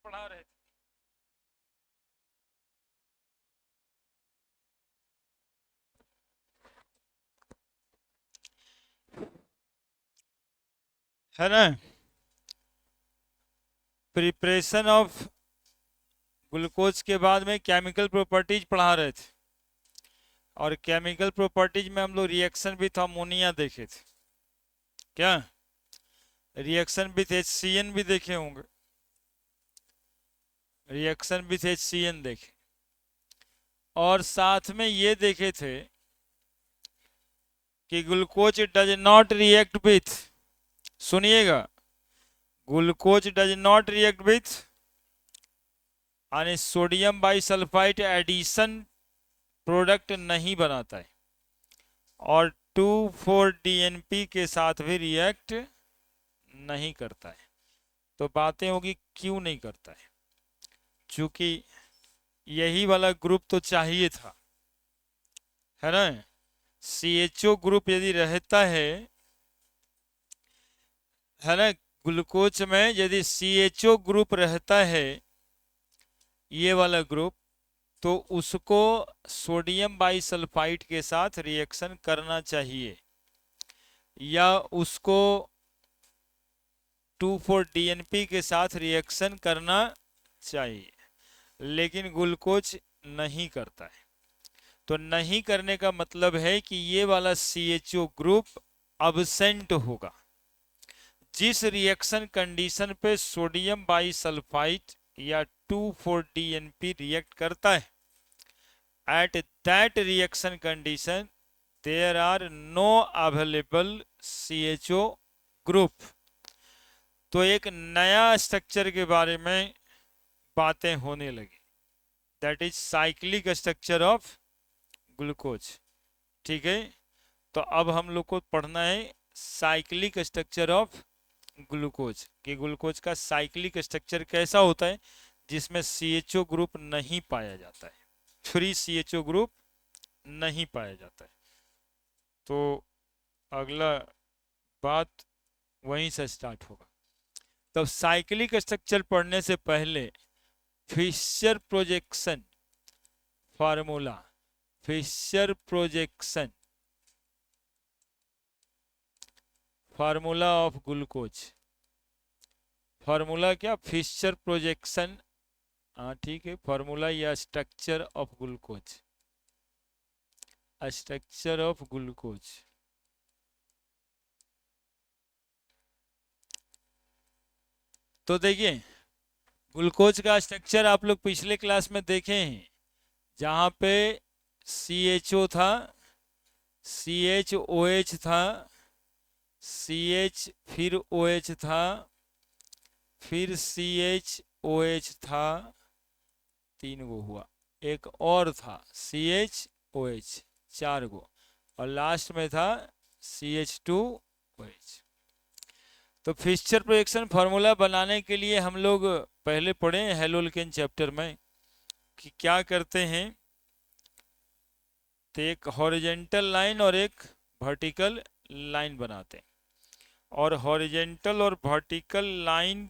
पढ़ा रहे थे। है ना। प्रिपरेशन ऑफ ग्लूकोज के बाद में केमिकल प्रॉपर्टीज पढ़ा रहे थे, और केमिकल प्रॉपर्टीज में हम लोग रिएक्शन विथ अमोनिया देखे थे। क्या रिएक्शन विथ HCN भी देखे होंगे, रिएक्शन विथ HCN देखे, और साथ में ये देखे थे कि glucose does not react with, सुनिएगा, glucose does not react with यानी सोडियम बाइसल्फाइड एडिशन प्रोडक्ट नहीं बनाता है, और 2,4-DNP के साथ भी रिएक्ट नहीं करता है। तो बातें होगी क्यों नहीं करता है, क्योंकि यही वाला ग्रुप तो चाहिए था, है ना। CHO ग्रुप यदि रहता है ना, ग्लूकोज में यदि CHO ग्रुप रहता है, ये वाला ग्रुप, तो उसको सोडियम बाइसल्फाइड के साथ रिएक्शन करना चाहिए, या उसको 2,4-DNP के साथ रिएक्शन करना चाहिए, लेकिन ग्लूकोज नहीं करता है। तो नहीं करने का मतलब है कि ये वाला CHO ग्रुप अब्सेंट होगा। जिस रिएक्शन कंडीशन पे सोडियम बाइसल्फाइड या 2,4-DNP रिएक्ट करता है, at that reaction condition there are no available CHO group। तो एक नया स्ट्रक्चर के बारे में बातें होने लगी, that is cyclic structure of glucose. ठीक है, तो अब हम लोग को पढ़ना है साइक्लिक स्ट्रक्चर ऑफ ग्लूकोज, कि ग्लूकोज का साइक्लिक स्ट्रक्चर कैसा होता है जिसमें CHO ग्रुप नहीं पाया जाता है, फ्री CHO ग्रुप नहीं पाया जाता है। तो अगला बात वहीं से स्टार्ट होगा। तो साइक्लिक स्ट्रक्चर पढ़ने से पहले Fischer projection formula, Fischer projection formula of glucose, formula क्या, फिशर प्रोजेक्शन, हाँ ठीक है, फार्मूला या structure of glucose, structure of glucose. तो देखिए, ग्लूकोज का स्ट्रक्चर आप लोग पिछले क्लास में देखे हैं, जहां पे CHO था, CHOH था, CH फिर OH था, फिर CHOH था, 3 गो हुआ, एक और था CHOH, 4 गो, और लास्ट में था CH2OH। तो फिशर प्रोजेक्शन फार्मूला बनाने के लिए हम लोग पहले पढ़े हेलोल्केन चैप्टर में कि क्या करते हैं, तो एक हॉरिजेंटल लाइन और एक वर्टिकल लाइन बनाते हैं, और हॉरिजेंटल और वर्टिकल लाइन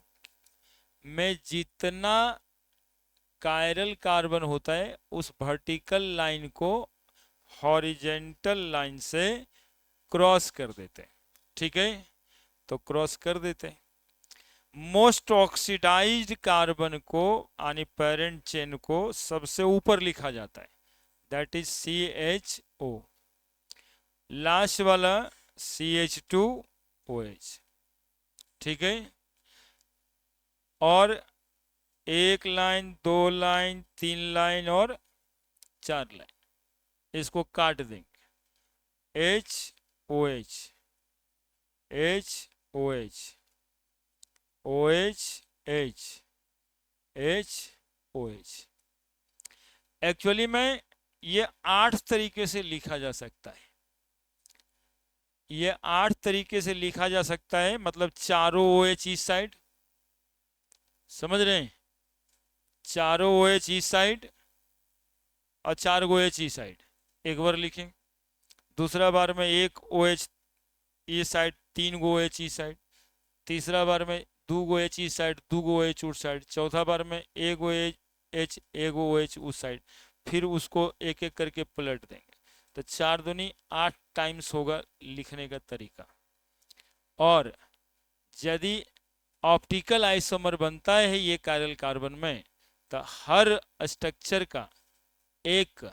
में जितना कायरल कार्बन होता है उस वर्टिकल लाइन को हॉरिजेंटल लाइन से क्रॉस कर देते हैं। ठीक है, तो क्रॉस कर देते हैं। मोस्ट ऑक्सीडाइज्ड कार्बन को यानी पेरेंट चेन को सबसे ऊपर लिखा जाता है, दैट इज CHO, लास्ट वाला CH2OH। ठीक है, और 1 लाइन, 2 लाइन, 3 लाइन और 4 लाइन, इसको काट देंगे, HOH, HOH, OH, HOH। Actually में ये 8 तरीके से लिखा जा सकता है, ये 8 तरीके से लिखा जा सकता है, मतलब चारों OH इस साइड, समझ रहे हैं, चारों OH इस साइड और 4 गो OH इस साइड, एक बार लिखें। दूसरा बार में 1 OH इस साइड, 3 गो OH इस साइड। तीसरा बार में दूगो एच इस साइड, दूगो एच उस साइड, चौथा बार में एगो एच एगो एच उस साइड, फिर उसको एक एक करके पलट देंगे। तो 4 दूनी 8 टाइम्स होगा लिखने का तरीका। और यदि ऑप्टिकल आइसोमर बनता है ये कायरल कार्बन में, तो हर स्ट्रक्चर का एक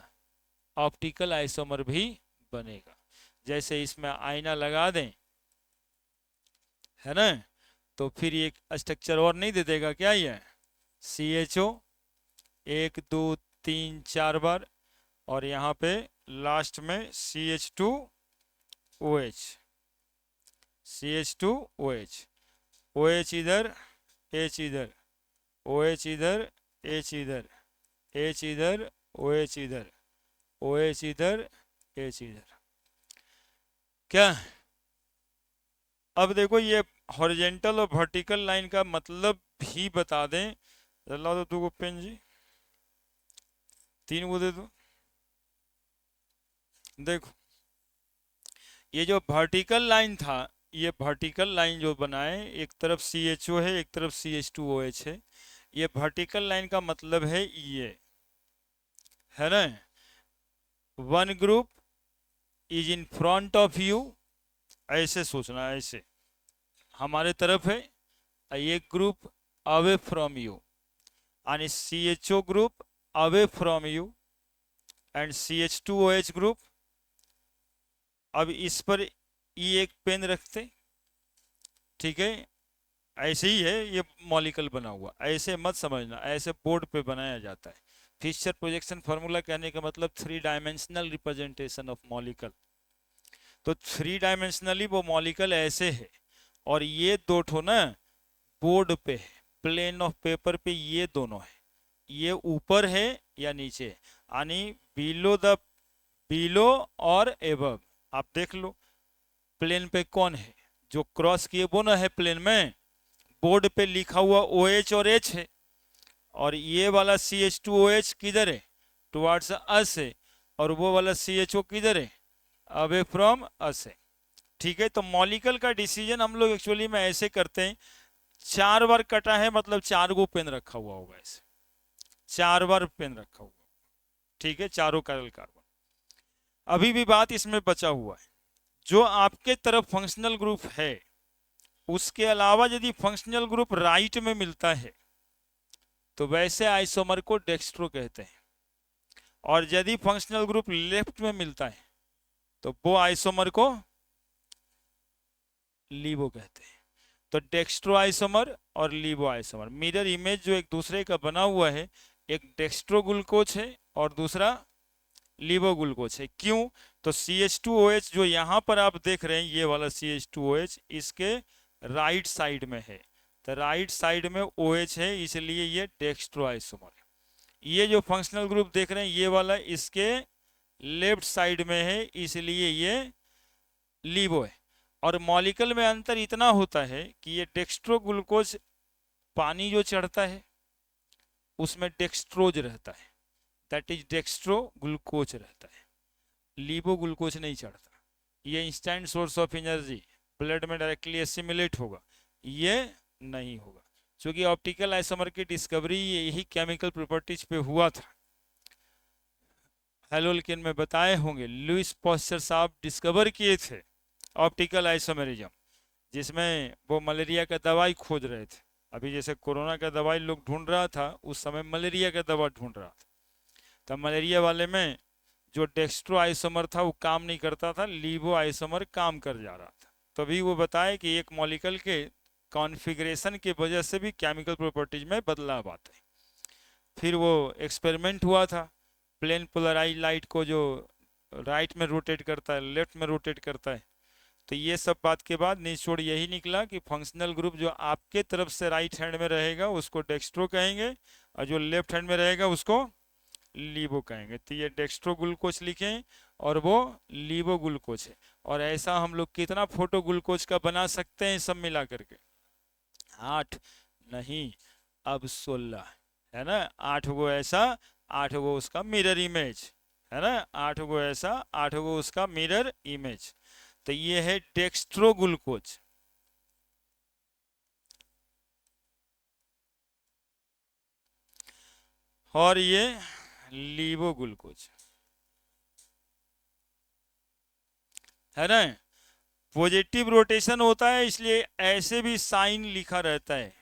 ऑप्टिकल आइसोमर भी बनेगा। जैसे इसमें आईना लगा दें, है ना, तो फिर एक स्ट्रक्चर और नहीं दे देगा क्या, ये CHO 1 2 3 4 बार, और यहाँ पे लास्ट में CH2OH, CH2OH, OH इधर, H इधर, OH इधर, H इधर, H इधर, OH इधर, OH इधर, H इधर। क्या अब देखो ये हॉरिजेंटल और वर्टिकल लाइन का मतलब भी बता दें। ला दो 2 पेन जी, 3 वो दे दो। देखो ये जो वर्टिकल लाइन था, ये वर्टिकल लाइन जो बनाए, एक तरफ CHO है, एक तरफ CH2OH है। ये वर्टिकल लाइन का मतलब है ये, है ना, one group is in front of you, ऐसे सोचना, ऐसे हमारे तरफ है, एक group away from you, and CHO group away from you and CH2OH group। अब इस पर एक पेन रखते, ठीक है, ऐसे ही है ये मॉलिक्यूल बना हुआ, ऐसे मत समझना, ऐसे बोर्ड पे बनाया जाता है। फिशर प्रोजेक्शन फार्मूला कहने का मतलब 3 डायमेंशनल रिप्रेजेंटेशन ऑफ मॉलिक्यूल। तो 3 डायमेंशनली वो मॉलिक्यूल ऐसे है, और ये दो ठो ना बोर्ड पे है, प्लेन ऑफ पेपर पे ये दोनों है, ये ऊपर है या नीचे, यानी बिलो और एबव। आप देख लो प्लेन पे कौन है, जो क्रॉस किए वो ना है प्लेन में, बोर्ड पे लिखा हुआ OH और H है, और ये वाला CH2OH किधर है, टुवर्ड्स अस है, और वो वाला CHO किधर है, अवे फ्रॉम अस है। ठीक है, तो मॉलिक्यूल का डिसीजन हम लोग एक्चुअली में ऐसे करते हैं, 4 बार कटा है मतलब 4 गो पेन रखा हुआ होगा, ऐसे 4 बार पेन रखा हुआ, ठीक है, चारों कायरल कार्बन। अभी भी बात इसमें बचा हुआ है, जो आपके तरफ फंक्शनल ग्रुप है, उसके अलावा यदि फंक्शनल ग्रुप राइट में मिलता है तो वैसे आइसोमर को डेक्स्ट्रो कहते हैं, और यदि फंक्शनल ग्रुप लेफ्ट में मिलता है तो वो आइसोमर को लीवो कहते हैं। तो डेक्स्ट्रो आइसोमर और लीवो आइसोमर मिरर इमेज जो एक दूसरे का बना हुआ है, एक डेक्स्ट्रो ग्लूकोज है और दूसरा लीवो ग्लूकोज है। क्यों, तो CH2OH जो यहाँ पर आप देख रहे हैं, ये वाला CH2OH इसके राइट साइड में है, तो राइट साइड में OH है, इसलिए ये डेक्स्ट्रो आइसोमर है। ये जो फंक्शनल ग्रुप देख रहे हैं ये वाला इसके लेफ्ट साइड में है, इसलिए ये लीवो है। और मॉलिक्यूल में अंतर इतना होता है कि ये डेक्स्ट्रो ग्लूकोज पानी जो चढ़ता है उसमें डेक्स्ट्रोज रहता है, दैट इज डेक्स्ट्रो ग्लूकोज रहता है, लीवो ग्लूकोज नहीं चढ़ता। ये instant source of energy, blood में डायरेक्टली एसिमिलेट होगा, ये नहीं होगा। क्योंकि ऑप्टिकल आइसोमर की डिस्कवरी यही केमिकल प्रॉपर्टीज पे हुआ था। हेलोल्किन में बताए होंगे, लुइस पॉस्चर साहब डिस्कवर किए थे ऑप्टिकल आइसोमेरिज्म, जिसमें वो मलेरिया का दवाई खोज रहे थे। अभी जैसे कोरोना का दवाई लोग ढूंढ रहा था, उस समय मलेरिया का दवा ढूंढ रहा था। तो मलेरिया वाले में जो डेक्स्ट्रो आइसोमर था वो काम नहीं करता था, लीवो आइसोमर काम कर जा रहा था। तभी वो बताए कि एक मॉलिक्यूल के कॉन्फ़िगरेशन की वजह से भी केमिकल प्रॉपर्टीज में बदलाव आता है। फिर वो एक्सपेरिमेंट हुआ था, प्लेन पोलराइज लाइट को जो राइट में रोटेट करता है, लेफ्ट में रोटेट करता है। तो ये सब बात के बाद निचोड़ यही निकला कि फंक्शनल ग्रुप जो आपके तरफ से राइट हैंड में रहेगा उसको डेक्स्ट्रो कहेंगे, और जो लेफ्ट हैंड में रहेगा उसको लीवो कहेंगे। तो ये डेक्स्ट्रो ग्लूकोज लिखें और वो लीवो ग्लूकोज है। और ऐसा हम लोग कितना फोटो ग्लूकोज का बना सकते हैं सब मिला करके, 8 नहीं अब 16, है ना, 8 गो ऐसा, 8 गो उसका मिरर इमेज, है ना, 8 गो ऐसा, 8 गो उसका मिरर इमेज। तो ये है डेक्स्ट्रो ग्लूकोज। और ये लीवो ग्लूकोज है ना। पॉजिटिव रोटेशन होता है इसलिए ऐसे भी साइन लिखा रहता है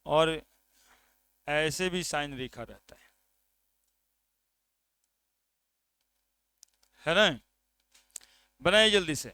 और ऐसे भी साइन लिखा रहता है ना। बनाइए जल्दी से।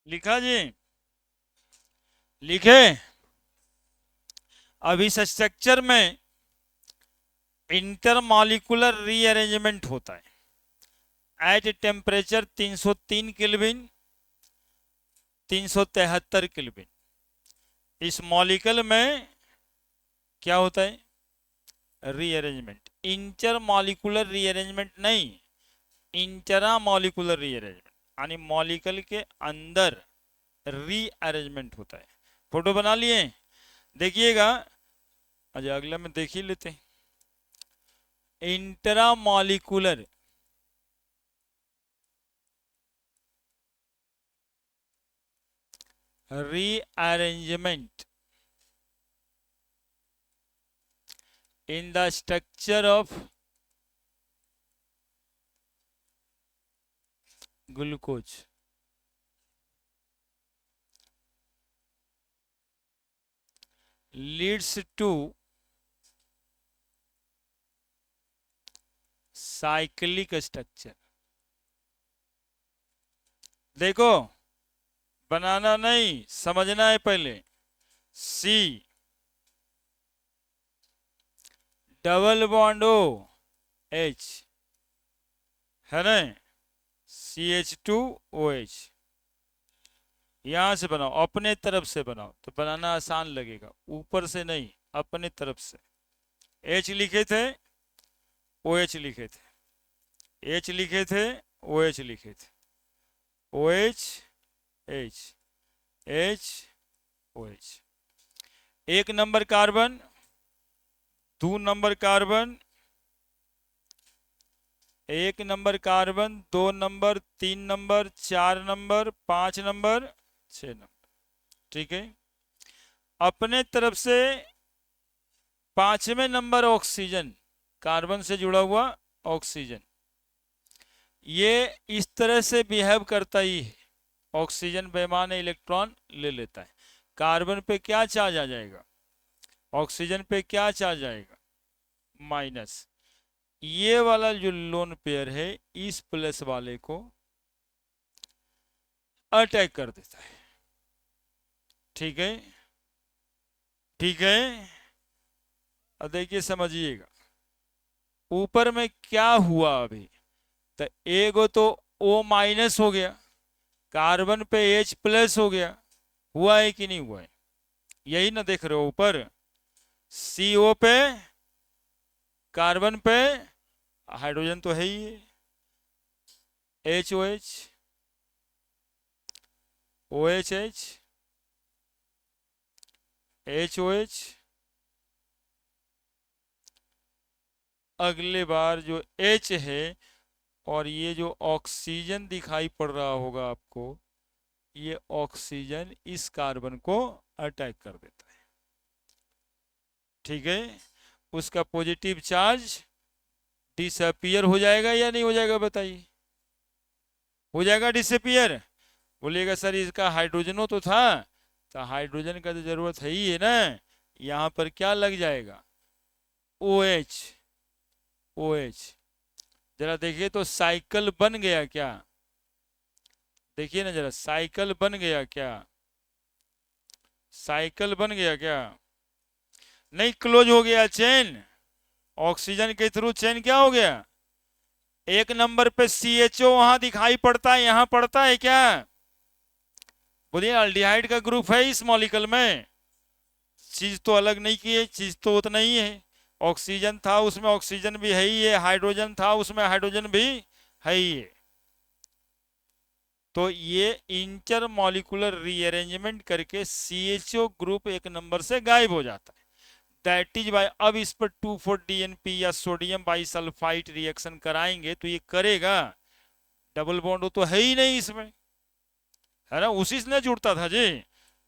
लिखा जी, लिखे। अब इस स्ट्रक्चर में इंटरमॉलिक्यूलर रीअरेंजमेंट होता है एट टेम्परेचर 303 केल्विन 373 केल्विन। इस मॉलिक्यूल में क्या होता है रीअरेंजमेंट, इंटर मॉलिक्यूलर रीअरेंजमेंट नहीं, इंटरा मॉलिक्यूलर रीअरेंजमेंट यानी मॉलिक्यूल के अंदर रीअरेंजमेंट होता है। फोटो बना लिए, देखिएगा। अच्छा अगला में देख ही लेते हैं। Intra molecular rearrangement in the structure of glucose leads to cyclic structure। देखो बनाना नहीं, समझना है पहले। C double bond O H है ना, CH2OH। यहां से बनाओ, अपने तरफ से बनाओ तो बनाना आसान लगेगा, ऊपर से नहीं, अपने तरफ से। H लिखे थे, OH लिखे थे, H लिखे थे, OH लिखे थे, OH H H OH। एक नंबर कार्बन, दो नंबर कार्बन, एक नंबर कार्बन, दो नंबर, तीन नंबर, चार नंबर, पांच नंबर, छह नंबर। ठीक है, अपने तरफ से पांचवें नंबर ऑक्सीजन, कार्बन से जुड़ा हुआ ऑक्सीजन, ये इस तरह से बिहेव करता ही है, ऑक्सीजन बेईमान इलेक्ट्रॉन ले लेता है। कार्बन पे क्या चार्ज आ जाएगा, ऑक्सीजन पे क्या चार्ज आएगा, माइनस। ये वाला जो लोन पेयर है इस प्लस वाले को अटैक कर देता है। ठीक है, ठीक है, अब देखिए समझिएगा ऊपर में क्या हुआ अभी, तो एगो तो O माइनस हो गया, कार्बन पे H प्लस हो गया, हुआ है कि नहीं हुआ है, यही ना देख रहे हो ऊपर, CO पे कार्बन पे हाइड्रोजन तो है ही है, HOH OHH HOH, अगले बार जो H है और ये जो ऑक्सीजन दिखाई पड़ रहा होगा आपको, ये ऑक्सीजन इस कार्बन को अटैक कर देता है। ठीक है, उसका पॉजिटिव चार्ज डिसअपियर हो जाएगा या नहीं हो जाएगा, बताइए, हो जाएगा डिसअपियर। बोलिएगा सर इसका हाइड्रोजनो तो था, तो हाइड्रोजन का तो जरूरत है ही है ना, यहां पर क्या लग जाएगा, OH OH। जरा देखिए तो साइकिल बन गया क्या, देखिए ना जरा, साइकिल बन गया क्या, साइकिल बन गया क्या, नहीं क्लोज हो गया चेन, ऑक्सीजन के थ्रू चेन क्या हो गया, एक नंबर पे CHO वहां दिखाई पड़ता है, यहां पड़ता है क्या, बोलिए अल्डिहाइड का ग्रुप है इस मॉलिक्यूल में, चीज तो अलग नहीं की है, चीज तो उतना ही है, ऑक्सीजन था उसमें ऑक्सीजन भी है ही है, हाइड्रोजन था उसमें हाइड्रोजन भी है ही है। तो ये इंटर मॉलिक्यूलर रीअरेंजमेंट करके CHO ग्रुप एक नंबर से गायब हो जाता है, दैट इज बाय। अब इस पर 2,4-DNP या सोडियम बाइसल्फाइड रिएक्शन कराएंगे तो ये करेगा, डबल बॉन्ड तो है ही नहीं इसमें, है ना, उसी से जुड़ता था जी।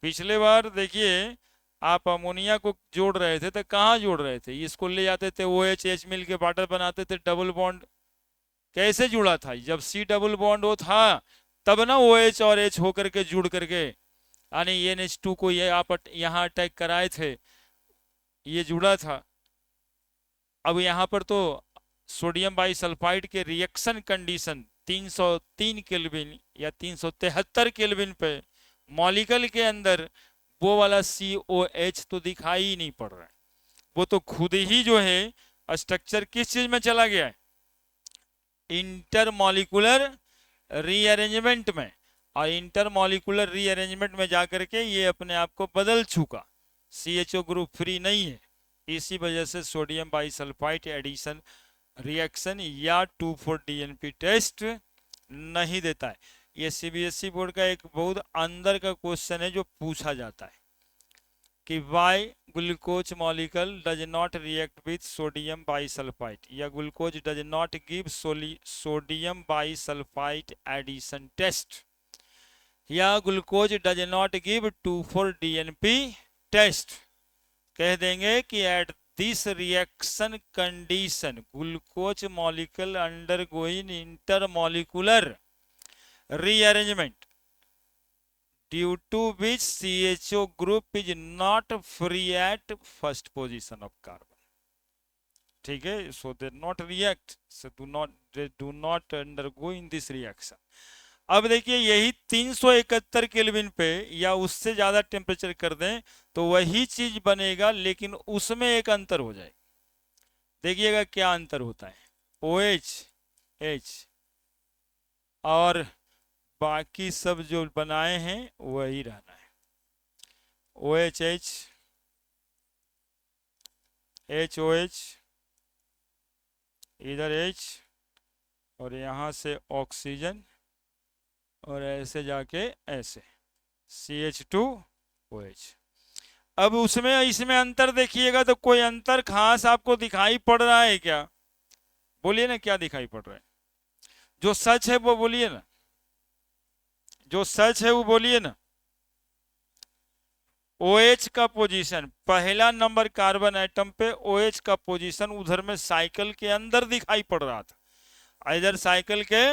पिछले बार देखिए आप अमोनिया को जोड़ रहे थे तो कहाँ जोड़ रहे थे, इसको ले जाते थे OH मिल के वाटर बनाते थे, डबल बॉन्ड कैसे जुड़ा था, जब C डबल बॉन्ड O था तब ना OH और H होकर के जुड़ करके, यानी NH2 को ये आप यहाँ अटैक कराए थे, ये जुड़ा था। अब यहाँ पर तो सोडियम बाइसल्फाइड के रिएक्शन कंडीशन 303 केल्विन या 373 केल्विन पे मॉलिक्यूल के अंदर वो वाला COH तो दिखाई ही नहीं पड़ रहा है, वो तो खुद ही जो है स्ट्रक्चर किस चीज में चला गया है, इंटरमॉलिक्यूलर रीअरेंजमेंट में, और इंटरमॉलिक्यूलर रीअरेंजमेंट में जाकर के ये अपने आप को बदल चुका, CHO ग्रुप फ्री नहीं है, इसी वजह से सोडियम बाइसल्फाइड एडिशन रिएक्शन या 2,4-DNP टेस्ट नहीं देता है। ये CBSE बोर्ड का एक बहुत अंदर का क्वेश्चन है जो पूछा जाता है कि why glucose molecule does not react with sodium bisulphite, या glucose does not give sodium bisulphite addition test, या glucose does not give 2,4-DNP test. कह देंगे कि at this reaction condition glucose molecule undergoing intermolecular rearrangement due to which CHO group is not free at first position of carbon. ठीक है, so they not react, so they do not undergo in this reaction. अब देखिए यही 371 kelvin पे या उससे ज्यादा temperature कर दें तो वही चीज बनेगा, लेकिन उसमें एक अंतर हो जाए। देखिएगा क्या अंतर होता है। ओ एच और बाकी सब जो बनाए हैं वही रहना है। ओ एच इधर एच और यहाँ से ऑक्सीजन और ऐसे जाके ऐसे CH2OH। अब उसमें इसमें अंतर देखिएगा तो कोई अंतर खास आपको दिखाई पड़ रहा है क्या? बोलिए ना, क्या दिखाई पड़ रहा है? जो सच है वो बोलिए ना, जो सच है वो बोलिए ना। OH का पोजीशन, पहला नंबर कार्बन एटम पे OH का पोजीशन उधर में साइकिल के अंदर दिखाई पड़ रहा था, इधर साइकिल के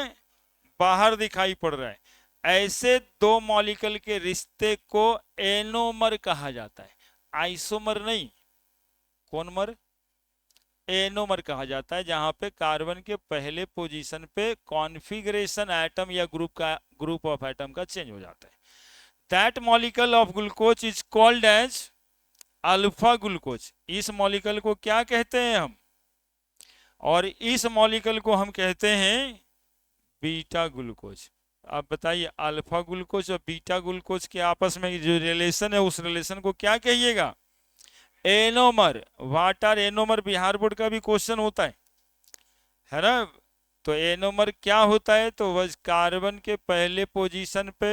बाहर दिखाई पड़ रहा है। ऐसे दो मॉलिक्यूल के रिश्ते को एनोमर कहा जाता है, आइसोमर नहीं। कौन मर? एनोमर कहा जाता है, जहां पे कार्बन के पहले पोजीशन पे कॉन्फ़िगरेशन एटम या ग्रुप ऑफ एटम का चेंज हो जाता है। That molecule of glucose is called as alpha glucose. इस मॉलिक्यूल को क्या कहते हैं हम? और इस मॉलिक्यूल को हम कहते हैं बीटा ग्लूकोज। आप बताइए, अल्फा ग्लूकोज और बीटा ग्लूकोज के आपस में जो रिलेशन है उस रिलेशन को क्या कहिएगा? Anomer. What are anomer? Bihar board का भी क्वेश्चन होता है ना? तो एनोमर क्या होता है? तो वह कार्बन के पहले पोजीशन पे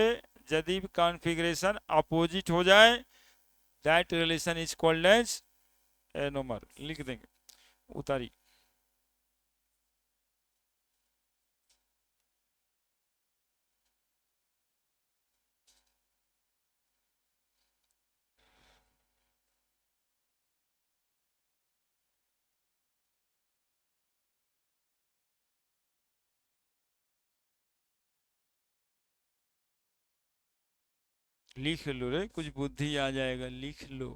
यदि कॉन्फ़िगरेशन अपोजिट हो जाए, that relation is called as anomer. लिख देंगे, उतारी। लिख लो रे, कुछ बुद्धि आ जाएगा, लिख लो।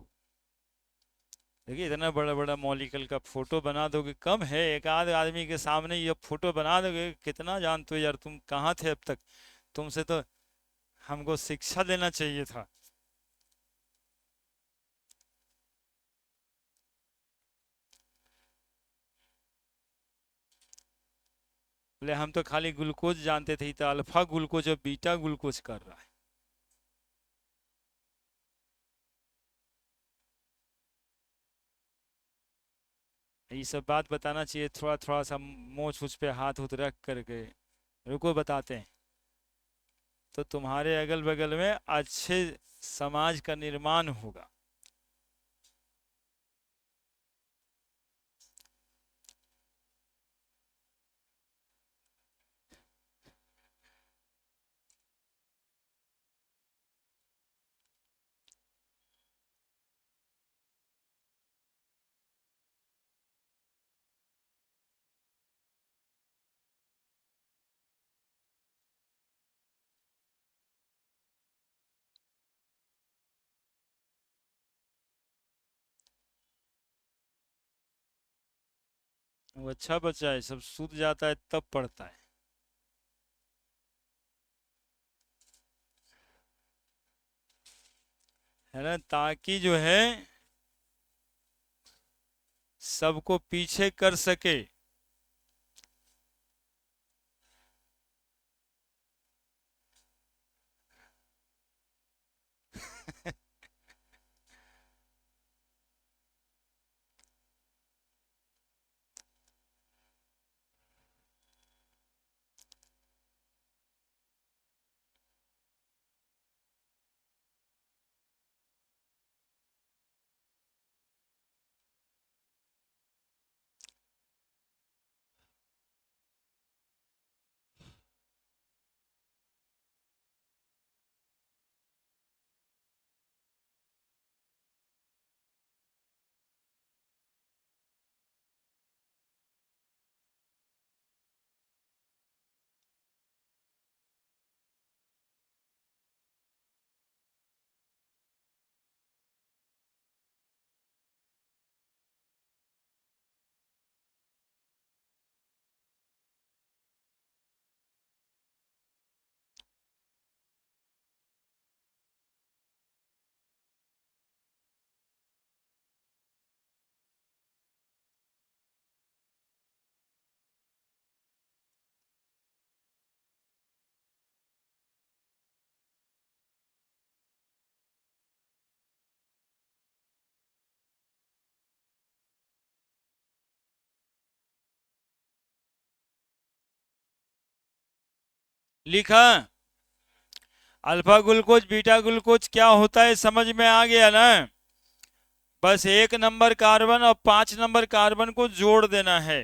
देखिए इतना बड़ा बड़ा मॉलिक्यूल का फोटो बना दोगे, कम है एक आध आदमी के सामने ये फोटो बना दोगे, कितना जानते हो यार? तुम कहाँ थे अब तक? तुमसे तो हमको शिक्षा लेना चाहिए था। बोले हम तो खाली ग्लूकोज जानते थे, तो अल्फा ग्लूकोज और बीटा ग्लूकोज कर रहा है। ये सब बात बताना चाहिए, थोड़ा थोड़ा सा मोछ उछ पे हाथ उत रख करके। रुको बताते हैं, तो तुम्हारे अगल बगल में अच्छे समाज का निर्माण होगा। वो अच्छा बच्चा है, सब सूत जाता है तब पढ़ता है ना? ताकि जो है सबको पीछे कर सके। लिखा। अल्फा ग्लूकोज बीटा ग्लूकोज क्या होता है समझ में आ गया ना। बस 1 नंबर कार्बन और 5 नंबर कार्बन को जोड़ देना है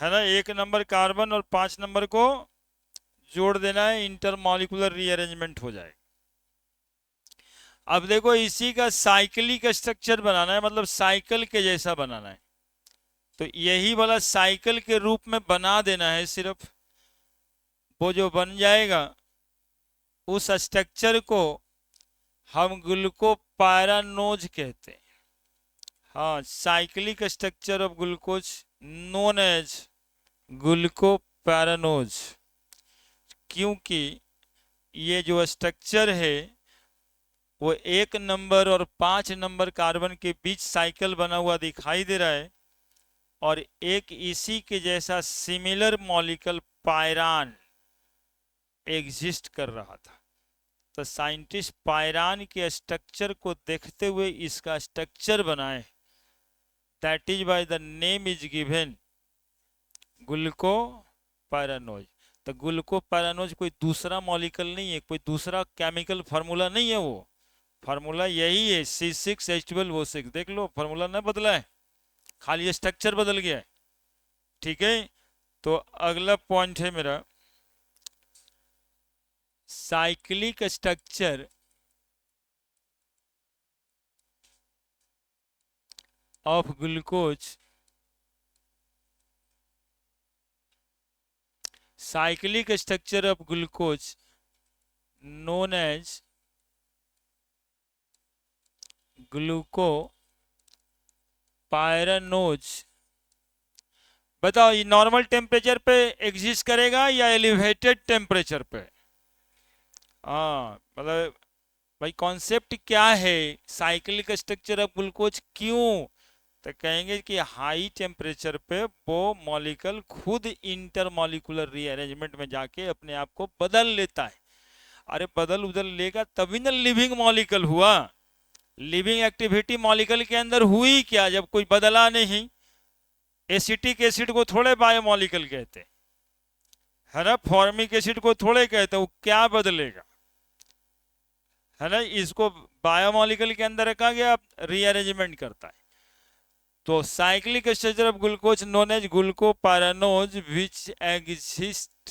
ना। 1 नंबर कार्बन और 5 नंबर को जोड़ देना है, इंटरमॉलिक्यूलर रीअरेंजमेंट हो जाएगा। अब देखो इसी का साइक्लिक स्ट्रक्चर बनाना है, मतलब साइकिल के जैसा बनाना है। तो यही वाला साइकिल के रूप में बना देना है सिर्फ। वो जो बन जाएगा उस स्ट्रक्चर को हम ग्लूकोपायरानोज कहते हैं। हाँ, cyclic structure of glucose known as glucopyranose. क्योंकि ये जो स्ट्रक्चर है वो 1 नंबर और 5 नंबर कार्बन के बीच साइकिल बना हुआ दिखाई दे रहा है, और एक इसी के जैसा सिमिलर मॉलिक्यूल पायरान एग्जिस्ट कर रहा था। तो साइंटिस्ट पायरान के स्ट्रक्चर को देखते हुए इसका स्ट्रक्चर बनाए। That is by the name is given glucopyranose. तो ग्लूकोपायरानोज कोई दूसरा मॉलिक्यूल नहीं है, कोई दूसरा केमिकल फार्मूला नहीं है। वो फार्मूला यही है C6H12O6। देख लो फार्मूला ना बदला है, खाली स्ट्रक्चर बदल गया है। ठीक है, तो अगला पॉइंट है मेरा cyclic structure of glucose. Cyclic structure of glucose known as glucopyranose. बताओ ये नॉर्मल टेम्परेचर पे एग्जिस्ट करेगा या एलिवेटेड टेम्परेचर पे? हाँ, मतलब भाई कॉन्सेप्ट क्या है, साइक्लिक स्ट्रक्चर ऑफ ग्लूकोज क्यों? तो कहेंगे कि हाई टेम्परेचर पे वो मॉलिक्यूल खुद इंटरमॉलिक्यूलर रीअरेंजमेंट में जाके अपने आप को बदल लेता है। अरे बदल उदल लेगा तभी ना लिविंग मॉलिक्यूल हुआ। लिविंग एक्टिविटी मॉलिक्यूल के अंदर हुई क्या जब कोई बदला नहीं? एसिटिक एसिड को थोड़े बायोमॉलिक्यूल कहते है ना, फॉर्मिक एसिड को थोड़े कहते, वो क्या बदलेगा, है ना। इसको बायोमॉलिक्यूल के अंदर रखा गया, रीअरेंजमेंट करता है। तो cyclic structure of glucose known as glucopyranose which exist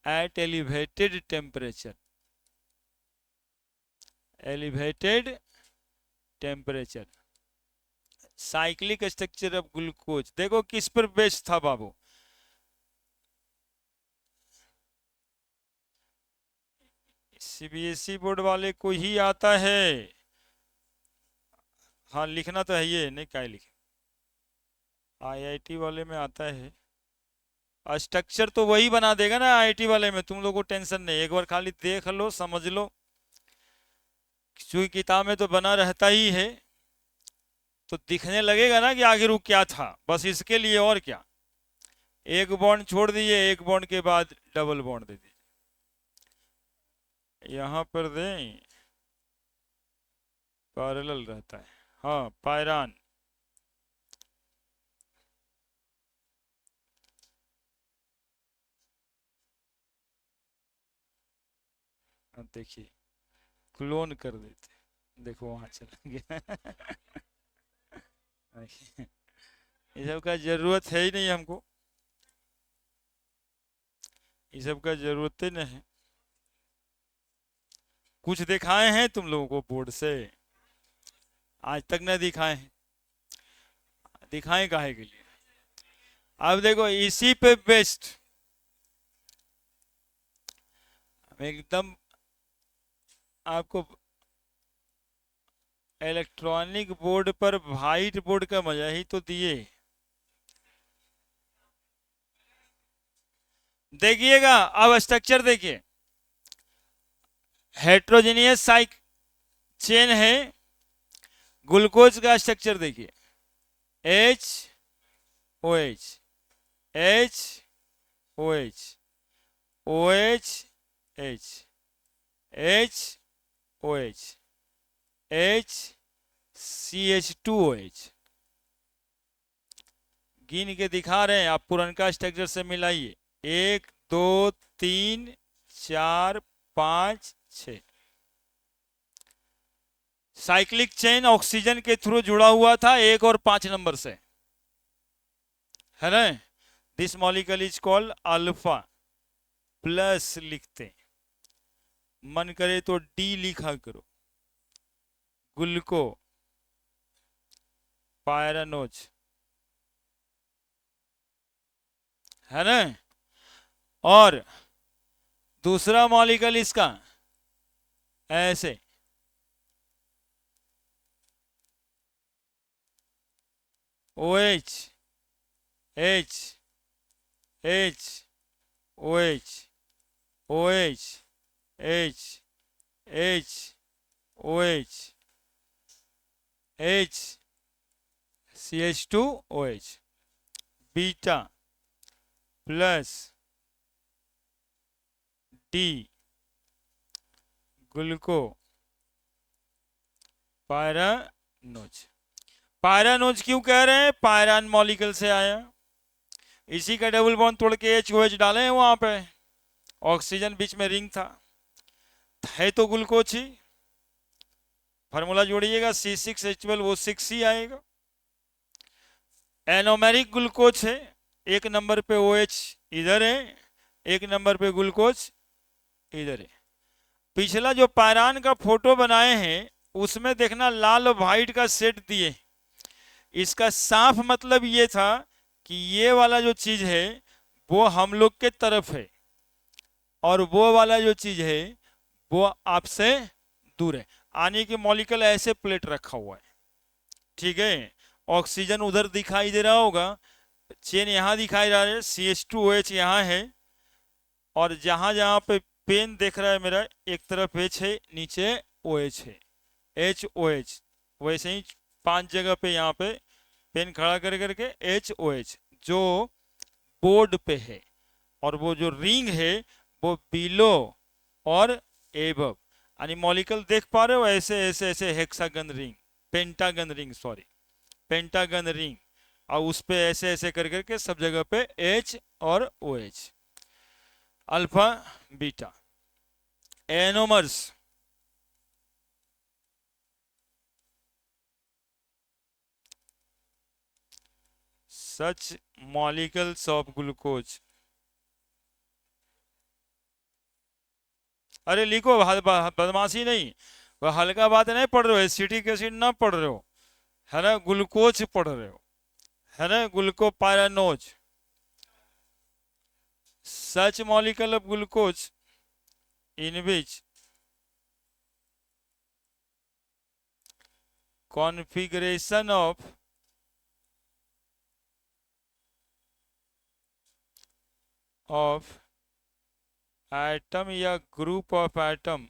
at elevated temperature. Elevated temperature cyclic structure of glucose. देखो किस पर बेस्ड था बाबू? CBSE बोर्ड वाले को ही आता है। हाँ लिखना तो है, ये नहीं क्या लिखे, IIT वाले में आता है। स्ट्रक्चर तो वही बना देगा ना IIT वाले में, तुम लोगों को टेंशन नहीं, एक बार खाली देख लो समझ लो। क्योंकि किताब में तो बना रहता ही है, तो दिखने लगेगा ना कि आखिर वो क्या था, बस इसके लिए। और क्या, एक बॉन्ड छोड़ दीजिए, एक बॉन्ड के बाद डबल बॉन्ड दे दीजिए। यहां पर दें पैरेलल रहता है। हाँ पायरान, अब देखिए क्लोन कर देते, देखो वहां चला गया। ये सब का जरूरत है ही नहीं हमको, ये सब का जरूरत ही नहीं। कुछ दिखाए हैं तुम लोगों को बोर्ड से? आज तक न दिखाए हैं। दिखाएं काहे के लिए? अब देखो इसी पे बेस्ट एकदम आपको इलेक्ट्रॉनिक बोर्ड पर व्हाइट बोर्ड का मजा ही तो दिए। देखिएगा अब स्ट्रक्चर देखिए, हेट्रोजेनियस साइक चेन है। ग्लूकोज का स्ट्रक्चर देखिए, H OH H OH OH H H OH H CH2OH। गिन के दिखा रहे हैं, आप पुरनका स्ट्रक्चर से मिलाइए। 1 2 3 4 5 6। साइक्लिक चेन ऑक्सीजन के थ्रू जुड़ा हुआ था 1 और 5 नंबर से, है ना। This molecule is called alpha. Plus लिखते, मन करे तो डी लिखा करो। गुल्को पायरानोज, है ना। और दूसरा मॉलिक्यूल इसका ऐसे, O H H H O H O H H H O H H CH2OH। Beta plus D glucopyranose. Pyranose क्यों कह रहे हैं? पायरान मॉलिक्यूल से आया, इसी का डबल बॉन्ड तोड़ के HOH डाले हैं वहां पे, ऑक्सीजन बीच में रिंग था, है तो ग्लूकोज ही। फार्मूला जोड़िएगा C6H12O6 ही आएगा। एनोमेरिक ग्लूकोज है, 1 नंबर पे OH इधर है, 1 नंबर पे ग्लूकोज इधर है। पिछला जो पायरान का फोटो बनाए हैं उसमें देखना लाल और व्हाइट का सेट दिए। इसका साफ मतलब ये था कि ये वाला जो चीज है वो हम लोग के तरफ है, और वो वाला जो चीज है वो आपसे दूर है। आने की मॉलिक्यूल ऐसे प्लेट रखा हुआ है, ठीक है। ऑक्सीजन उधर दिखाई दे रहा होगा, चेन यहाँ दिखाई दे रहा है, CH2OH यहाँ है, और जहां जहां पे पेन देख रहा है मेरा, एक तरफ H है, नीचे OH है, HOH। वैसे ही 5 जगह पे यहाँ पे पेन खड़ा कर करके HOH जो बोर्ड पे है, और वो जो रिंग है वो बिलो और एबव। यानी मॉलिक्यूल देख पा रहे हो, ऐसे ऐसे ऐसे hexagon ring, pentagon ring, sorry pentagon ring, और उस पे ऐसे ऐसे कर करके सब जगह पे H और OH। Alpha beta anomers, such molecules of glucose. अरे लिखो, बदमाशी नहीं, वह हल्का बात नहीं पढ़ रहे हो, एसिटिक एसिड ना पढ़ रहे हो, है ना, ग्लूकोज पढ़ रहे हो, है ना, glucopyranose. Such molecule of glucose in which configuration of atom या group of atom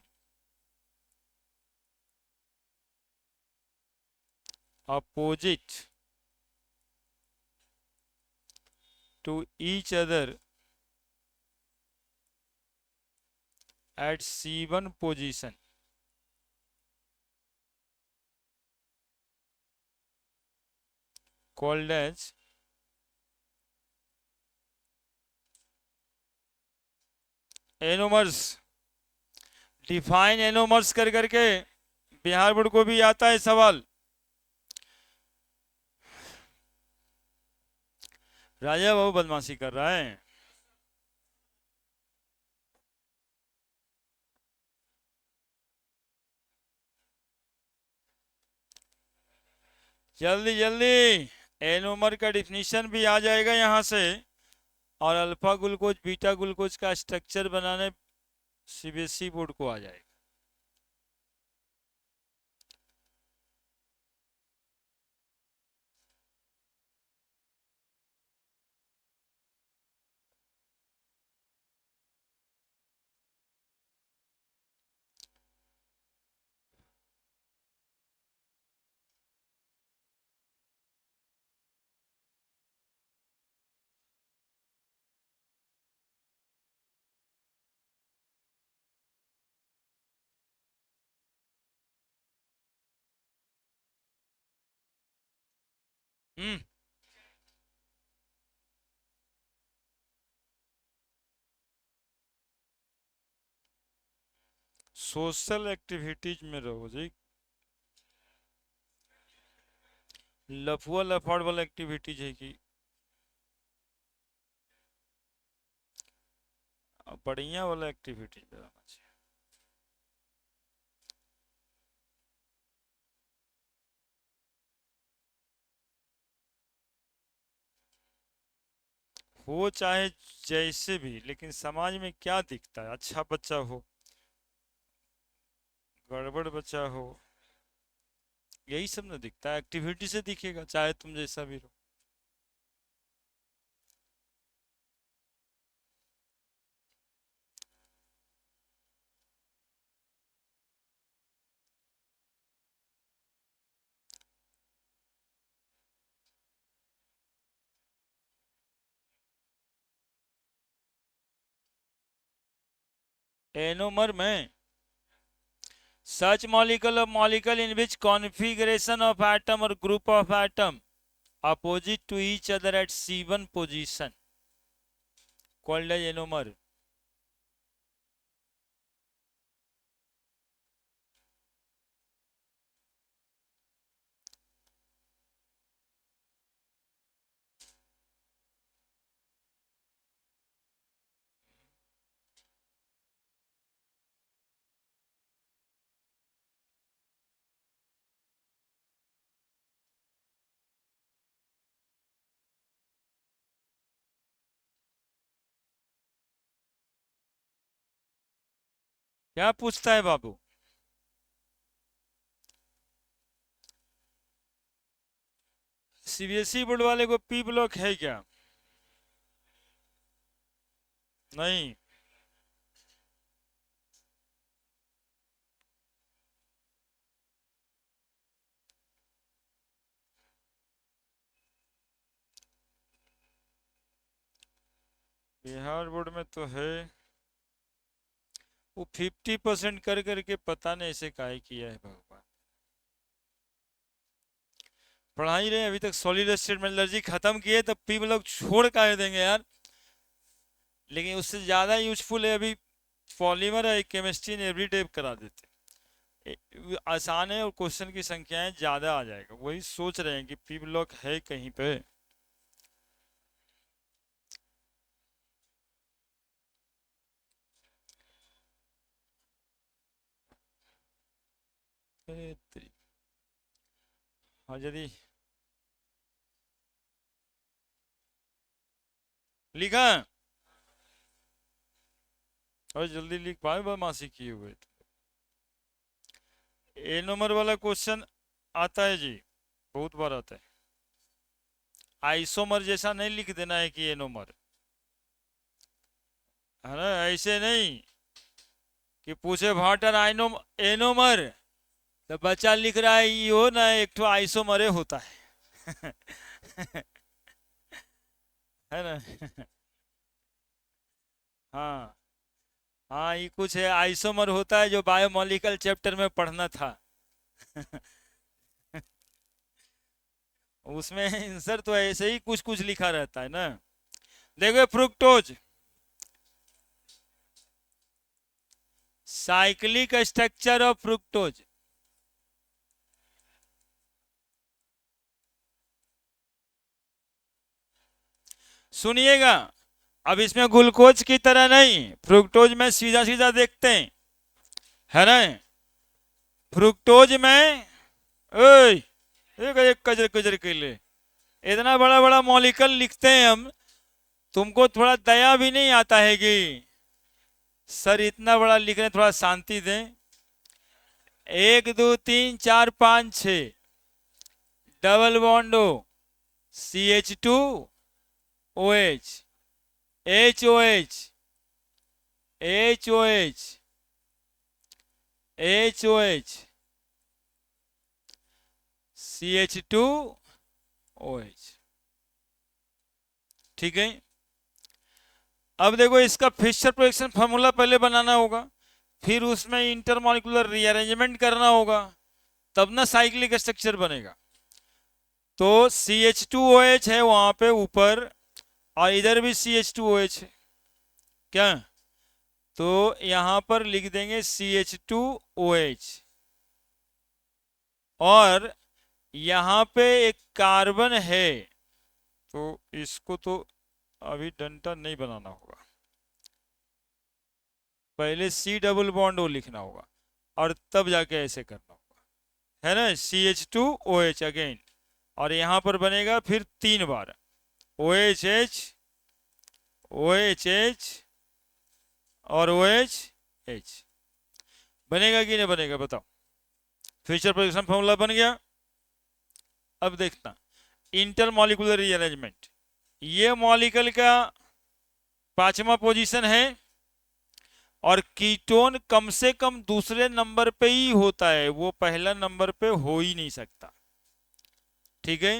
opposite to each other at C1 position called as anomers. Define anomers कर करके बिहार बोर्ड को भी आता है सवाल। राजा बाबू बदमाशी कर रहा है। जल्दी जल्दी, एनोमर का डिफिनीशन भी आ जाएगा यहां से, और अल्फा ग्लूकोज बीटा ग्लूकोज का स्ट्रक्चर बनाने CBSE बोर्ड को आ जाएगा। हम्म सोशल एक्टिविटीज में रहो जी, लफुआ लफाड़ वाला एक्टिविटीज है कि बढ़िया वाला एक्टिविटीज रहना चाहिए। हो चाहे जैसे भी, लेकिन समाज में क्या दिखता है, अच्छा बच्चा हो, गड़बड़ बच्चा हो, यही सब ना दिखता है। एक्टिविटी से दिखेगा, चाहे तुम जैसा भी रहो। एनोमर में such molecule or molecule in which configuration of atom or group of atom opposite to each other at C1 position called as enomer। क्या पूछता है बाबू? सीबीएसई बोर्ड वाले को पी ब्लॉक है क्या? नहीं। बिहार बोर्ड में तो है। वो 50% कर करके पता नहीं ऐसे काहे किया है भगवान। पढ़ाई रहे अभी तक, सॉलिड स्टेट मेटलर्जी खत्म किए तब पी ब्लॉक छोड़ काहे देंगे यार। लेकिन उससे ज्यादा यूजफुल है अभी पॉलीमर है, केमिस्ट्री ने एवरी डे करा देते, आसान है और क्वेश्चन की संख्याएं ज्यादा आ जाएगा। वही सोच रहे हैं कि पी ब्लॉक है कहीं पे। हाँ यदि लिखा और जल्दी लिख पाए, बदमाशी किए हुए। ए नंबर वाला क्वेश्चन आता है जी, बहुत बार आता है। आइसोमर जैसा नहीं लिख देना है कि ए नंबर, है ना, ऐसे नहीं कि पूछे वाटर आइनो एनोमर तो बच्चा लिख रहा है ये हो ना, एक तो आइसोमरे होता है है ना हाँ हाँ, ये कुछ है आइसोमर होता है जो बायोमोलिकल चैप्टर में पढ़ना था उसमें आंसर तो ऐसे ही कुछ कुछ लिखा रहता है ना। देखो fructose, cyclic structure of fructose, सुनिएगा। अब इसमें ग्लूकोज की तरह नहीं, फ्रुक्टोज में सीधा सीधा देखते हैं, है ना। फ्रुक्टोज में ओए एक कजर कजर के लिए इतना बड़ा बड़ा मॉलिक्यूल लिखते हैं हम, तुमको थोड़ा दया भी नहीं आता है कि सर इतना बड़ा लिख रहे, थोड़ा शांति दें। 1 2 3 4 5 6 double bond O, CH2 OH, HOH, HOH, HOH, CH2 OH। ठीक है। अब देखो इसका फिशर प्रोडक्शन फार्मूला पहले बनाना होगा, फिर उसमें इंटरमॉलिक्यूलर रीअरेंजमेंट करना होगा, तब ना साइक्लिक स्ट्रक्चर बनेगा। तो CH2OH है वहां पे ऊपर और इधर भी CH2OH है क्या, तो यहां पर लिख देंगे CH2OH, और यहां पे एक कार्बन है, तो इसको तो अभी डंटा नहीं बनाना होगा, पहले C डबल बॉन्ड O लिखना होगा और तब जाके ऐसे करना होगा, है ना। CH2OH अगेन, और यहां पर बनेगा फिर 3 बार OHH, OHH और OHH। बनेगा कि नहीं बनेगा बताओ। फ्यूचर प्रोडक्शन फॉर्मूला बन गया। अब देखना इंटरमॉलिक्यूलर रीअरेंजमेंट, ये मॉलिक्यूल का 5वां पोजीशन है, और कीटोन कम से कम दूसरे नंबर पे ही होता है, वो पहला नंबर पे हो ही नहीं सकता। ठीक है,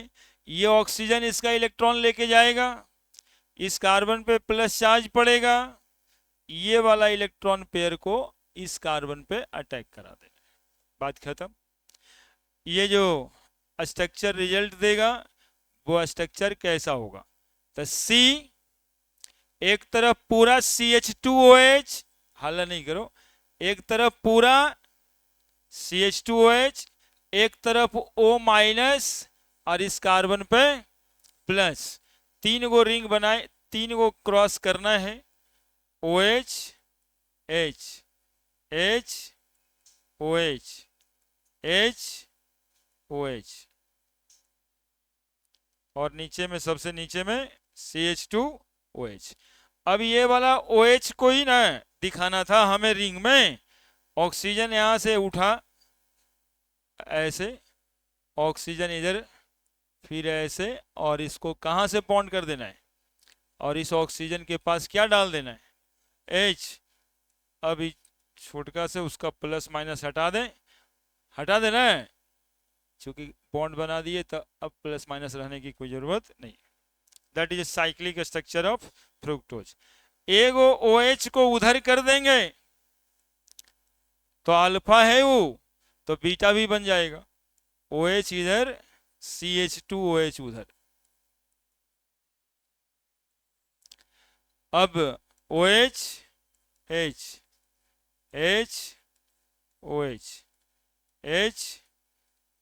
ये ऑक्सीजन इसका इलेक्ट्रॉन लेके जाएगा, इस कार्बन पे प्लस चार्ज पड़ेगा, ये वाला इलेक्ट्रॉन पेयर को इस कार्बन पे अटैक करा देना, बात खत्म। ये जो स्ट्रक्चर रिजल्ट देगा वो स्ट्रक्चर कैसा होगा, तो C एक तरफ पूरा CH2OH, हल्ला नहीं करो, एक तरफ पूरा CH2OH, एक तरफ O- और इस कार्बन पे प्लस, 3 गो रिंग बनाए, 3 गो क्रॉस करना है, OH H H OH H OH, और नीचे में सबसे नीचे में CH2OH। अब ये वाला OH को ही ना दिखाना था हमें रिंग में, ऑक्सीजन यहां से उठा ऐसे, ऑक्सीजन इधर, फिर ऐसे, और इसको कहां से बॉन्ड कर देना है, और इस ऑक्सीजन के पास क्या डाल देना है, H। अब छोटका से उसका प्लस माइनस हटा दें, हटा देना है, क्योंकि बॉन्ड बना दिए तो अब प्लस माइनस रहने की कोई जरूरत नहीं। That is cyclic structure of fructose. एगो OH को उधर कर देंगे तो अल्फा है वो, तो बीटा भी बन जाएगा, OH इधर CH2OH उधर। अब OH H H OH H,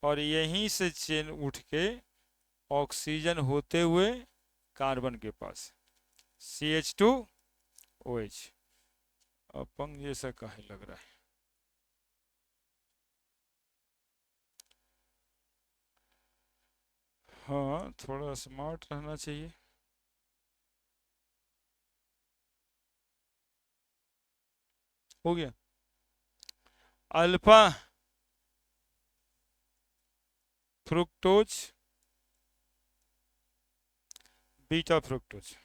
और यहीं से चेन उठ के ऑक्सीजन होते हुए कार्बन के पास CH2OH। अपंग जैसा काहे लग रहा है, हाँ थोड़ा स्मार्ट रहना चाहिए। हो गया, अल्फा फ्रुक्टोज, बीटा फ्रुक्टोज।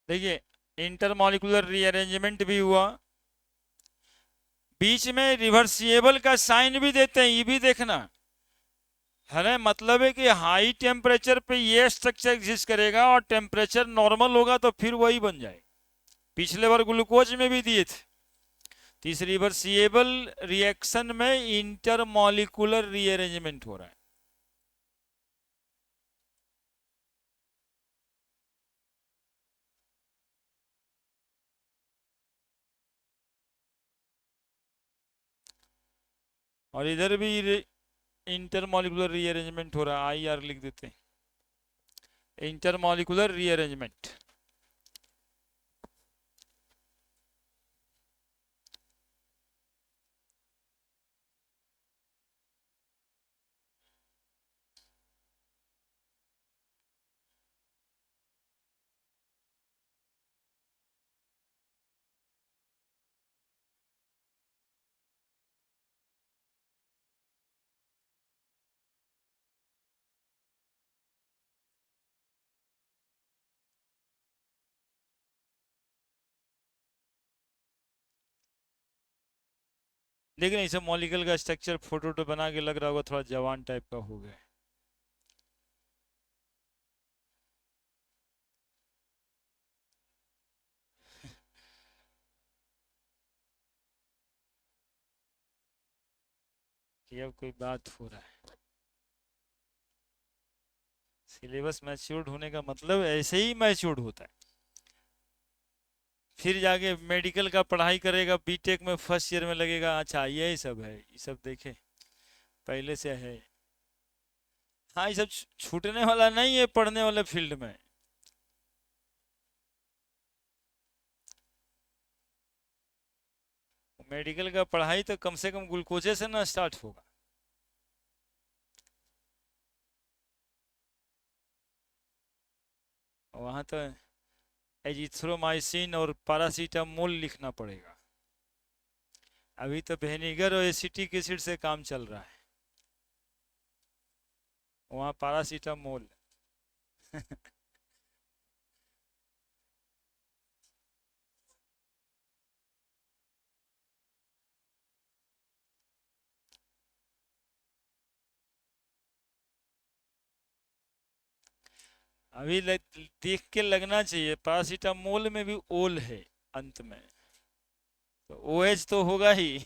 देखिए इंटरमॉलिक्यूलर रीअरेंजमेंट भी हुआ, बीच में रिवर्सिबल का साइन भी देते हैं, ये भी देखना है ना। मतलब है कि हाई टेम्परेचर पे ये स्ट्रक्चर एग्जिस्ट करेगा और टेम्परेचर नॉर्मल होगा तो फिर वही बन जाए। पिछले बार ग्लूकोज में भी दिए थे। तो इस रिवर्सिबल रिएक्शन में इंटरमॉलिक्यूलर रीअरेंजमेंट हो रहा है। और इधर भी इंटरमॉलिक्यूलर रीअरेंजमेंट हो रहा है, IR लिख देते हैं, इंटरमॉलिक्यूलर रीअरेंजमेंट। लेकिन इसे मॉलिक्यूल का स्ट्रक्चर फोटो तो बना के लग रहा होगा थोड़ा जवान टाइप का हो गया। ये अब कोई बात हो रहा है। सिलेबस मैच्योर्ड होने का मतलब ऐसे ही मैच्योर्ड होता है। फिर जाके मेडिकल का पढ़ाई करेगा, बीटेक में फर्स्ट ईयर में लगेगा, अच्छा यही सब है, ये सब देखे पहले से है। हाँ, ये सब छूटने वाला नहीं है पढ़ने वाले फील्ड में। मेडिकल का पढ़ाई तो कम से कम ग्लूकोजे से ना स्टार्ट होगा। वहां तो एजिथ्रोमाइसिन और पैरासीटामोल लिखना पड़ेगा। अभी तो वेनेगर और एसिटिक एसिड से काम चल रहा है, वहाँ पैरासीटामोल। अभी देख के लगना चाहिए पैरासीटामोल में भी ओल है अंत में, तो ओएच तो होगा ही।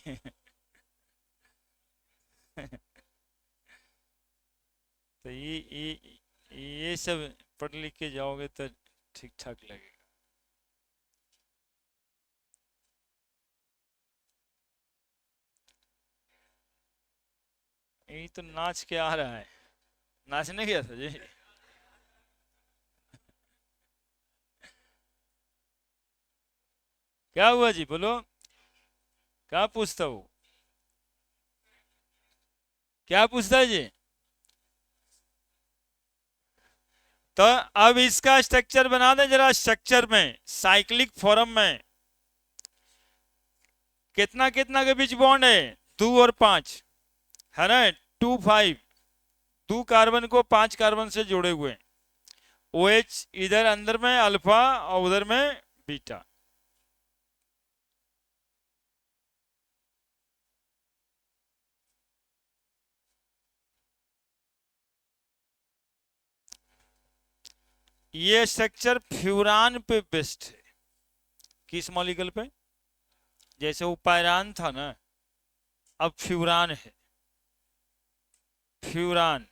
तो ये सब पढ़ लिख के जाओगे तो ठीक ठाक लगेगा। यही तो नाच के आ रहा है। नाचने गया था जी? क्या हुआ जी, बोलो। क्या पूछता हूँ? क्या पूछता है जी? तो अब इसका स्ट्रक्चर बना दें जरा। स्ट्रक्चर में साइक्लिक फॉर्म में कितना कितना के बीच बॉन्ड है? 2 और 5 है ना, 2 5। 2 कार्बन को 5 कार्बन से जोड़े हुए हैं। OH इधर अंदर में अल्फा और उधर में बीटा। ये स्ट्रक्चर फ्यूरान पे बेस्ड है। किस मॉलिक्यूल पे? जैसे वो पायरान था ना, अब फ्यूरान है। Furan,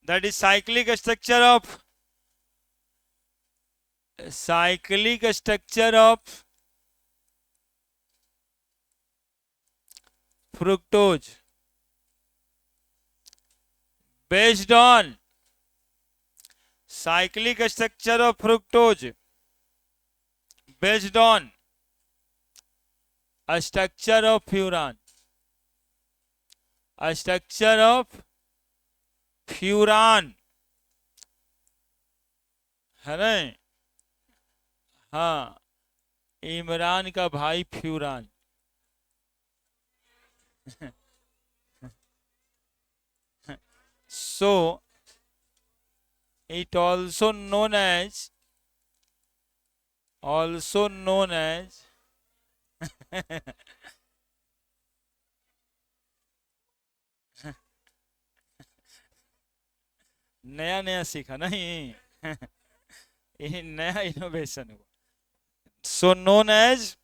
that is cyclic structure of fructose based on cyclic structure of fructose based on structure of furan. Structure of furan है ना। हाँ, इमरान का भाई furan. So it also known as नया नया सीखा नहीं। ये नया इनोवेशन हुआ। So known as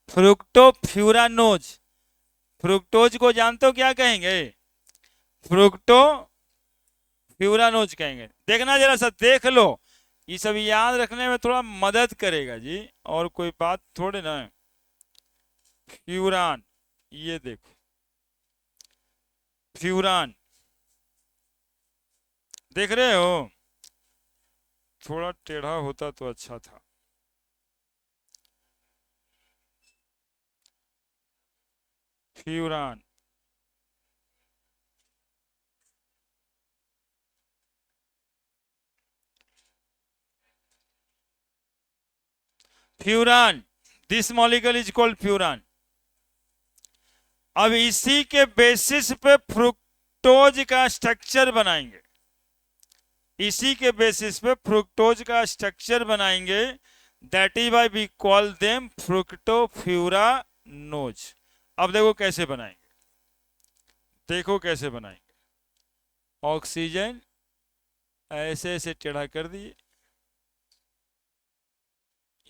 fructofuranose. Fructose को जानते हो क्या कहेंगे? फ्रुक्टोफ्यूरानोज कहेंगे। देखना जरा सा, देख लो, ये सब याद रखने में थोड़ा मदद करेगा जी, और कोई बात थोड़े ना है। फ्यूरान, ये देखो फ्यूरान, देख रहे हो? थोड़ा टेढ़ा होता तो अच्छा था। Furan, furan, this molecule is called furan. अब इसी के बेसिस पे फ्रुक्टोज का स्ट्रक्चर बनाएंगे। इसी के बेसिस पे फ्रुक्टोज का स्ट्रक्चर बनाएंगे। That is why we call them fructofuranose. अब देखो कैसे बनाएंगे, देखो कैसे बनाएंगे। ऑक्सीजन ऐसे ऐसे टेढ़ा कर दिए,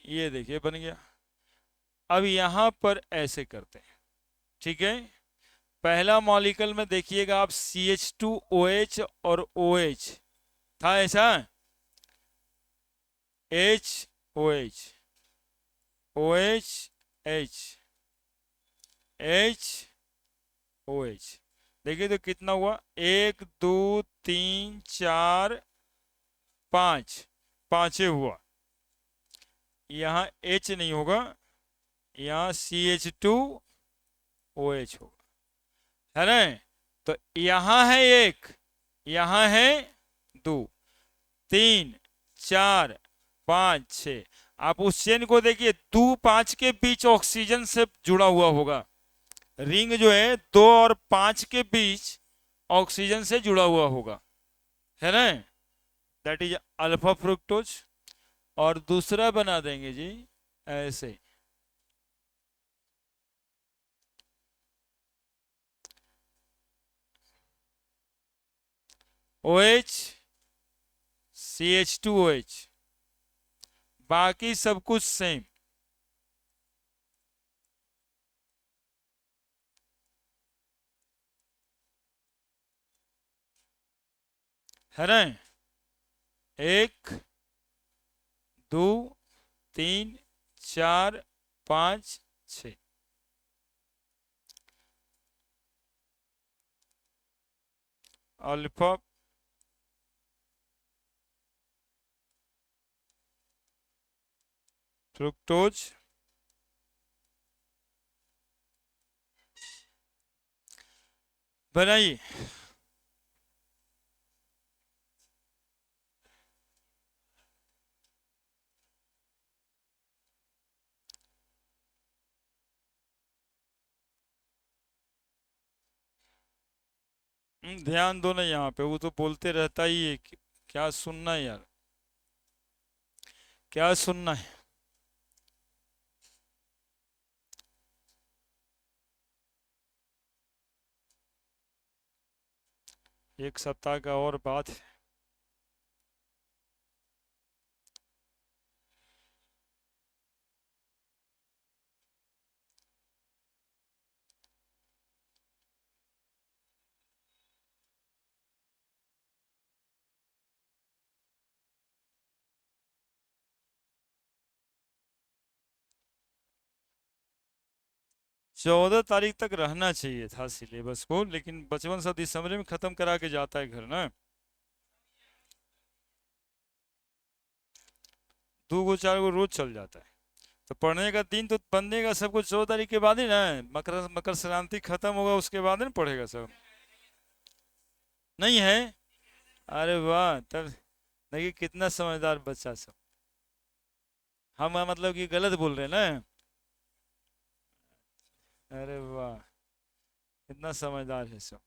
ये देखिए बन गया। अब यहां पर ऐसे करते हैं, ठीक है। पहला मॉलिक्यूल में देखिएगा आप CH2OH और OH था ऐसा, HOH OH H HOH। देखिए तो कितना हुआ, 1 2 3 4 5, पांचे हुआ। यहाँ H नहीं होगा, यहाँ CH2OH होगा, है ना। तो यहाँ है 1, यहाँ है 2 3 4 5 6। आप उस चेन को देखिए, 2 5 के बीच ऑक्सीजन से जुड़ा हुआ होगा। रिंग जो है 2 और 5 के बीच ऑक्सीजन से जुड़ा हुआ होगा, है ना। That is alpha fructose. और दूसरा बना देंगे जी ऐसे, OH CH2OH, बाकी सब कुछ सेम, है ना। 1 2 3 4 5 6। अल्फा फ्रुक्टोज बनाइए। ध्यान दो ना यहाँ पे, वो तो बोलते रहता ही है क्या सुनना है यार, क्या सुनना है। एक सप्ताह का और बात है। चौदह तारीख तक रहना चाहिए था सिलेबस को, लेकिन बचपन सब दिसंबर में खत्म करा के जाता है घर ना। 2 गो 4 गो रोज चल जाता है। तो पढ़ने का दिन तो बनेगा सबको 14 तारीख के बाद ही ना, मकर मकर संक्रांति खत्म होगा उसके बाद ही ना पढ़ेगा सब। नहीं है, अरे वाह, तब देखिए कितना समझदार बच्चा सब। हम मतलब कि गलत बोल रहे हैं ना। अरे वाह, कितना समझदार है सब।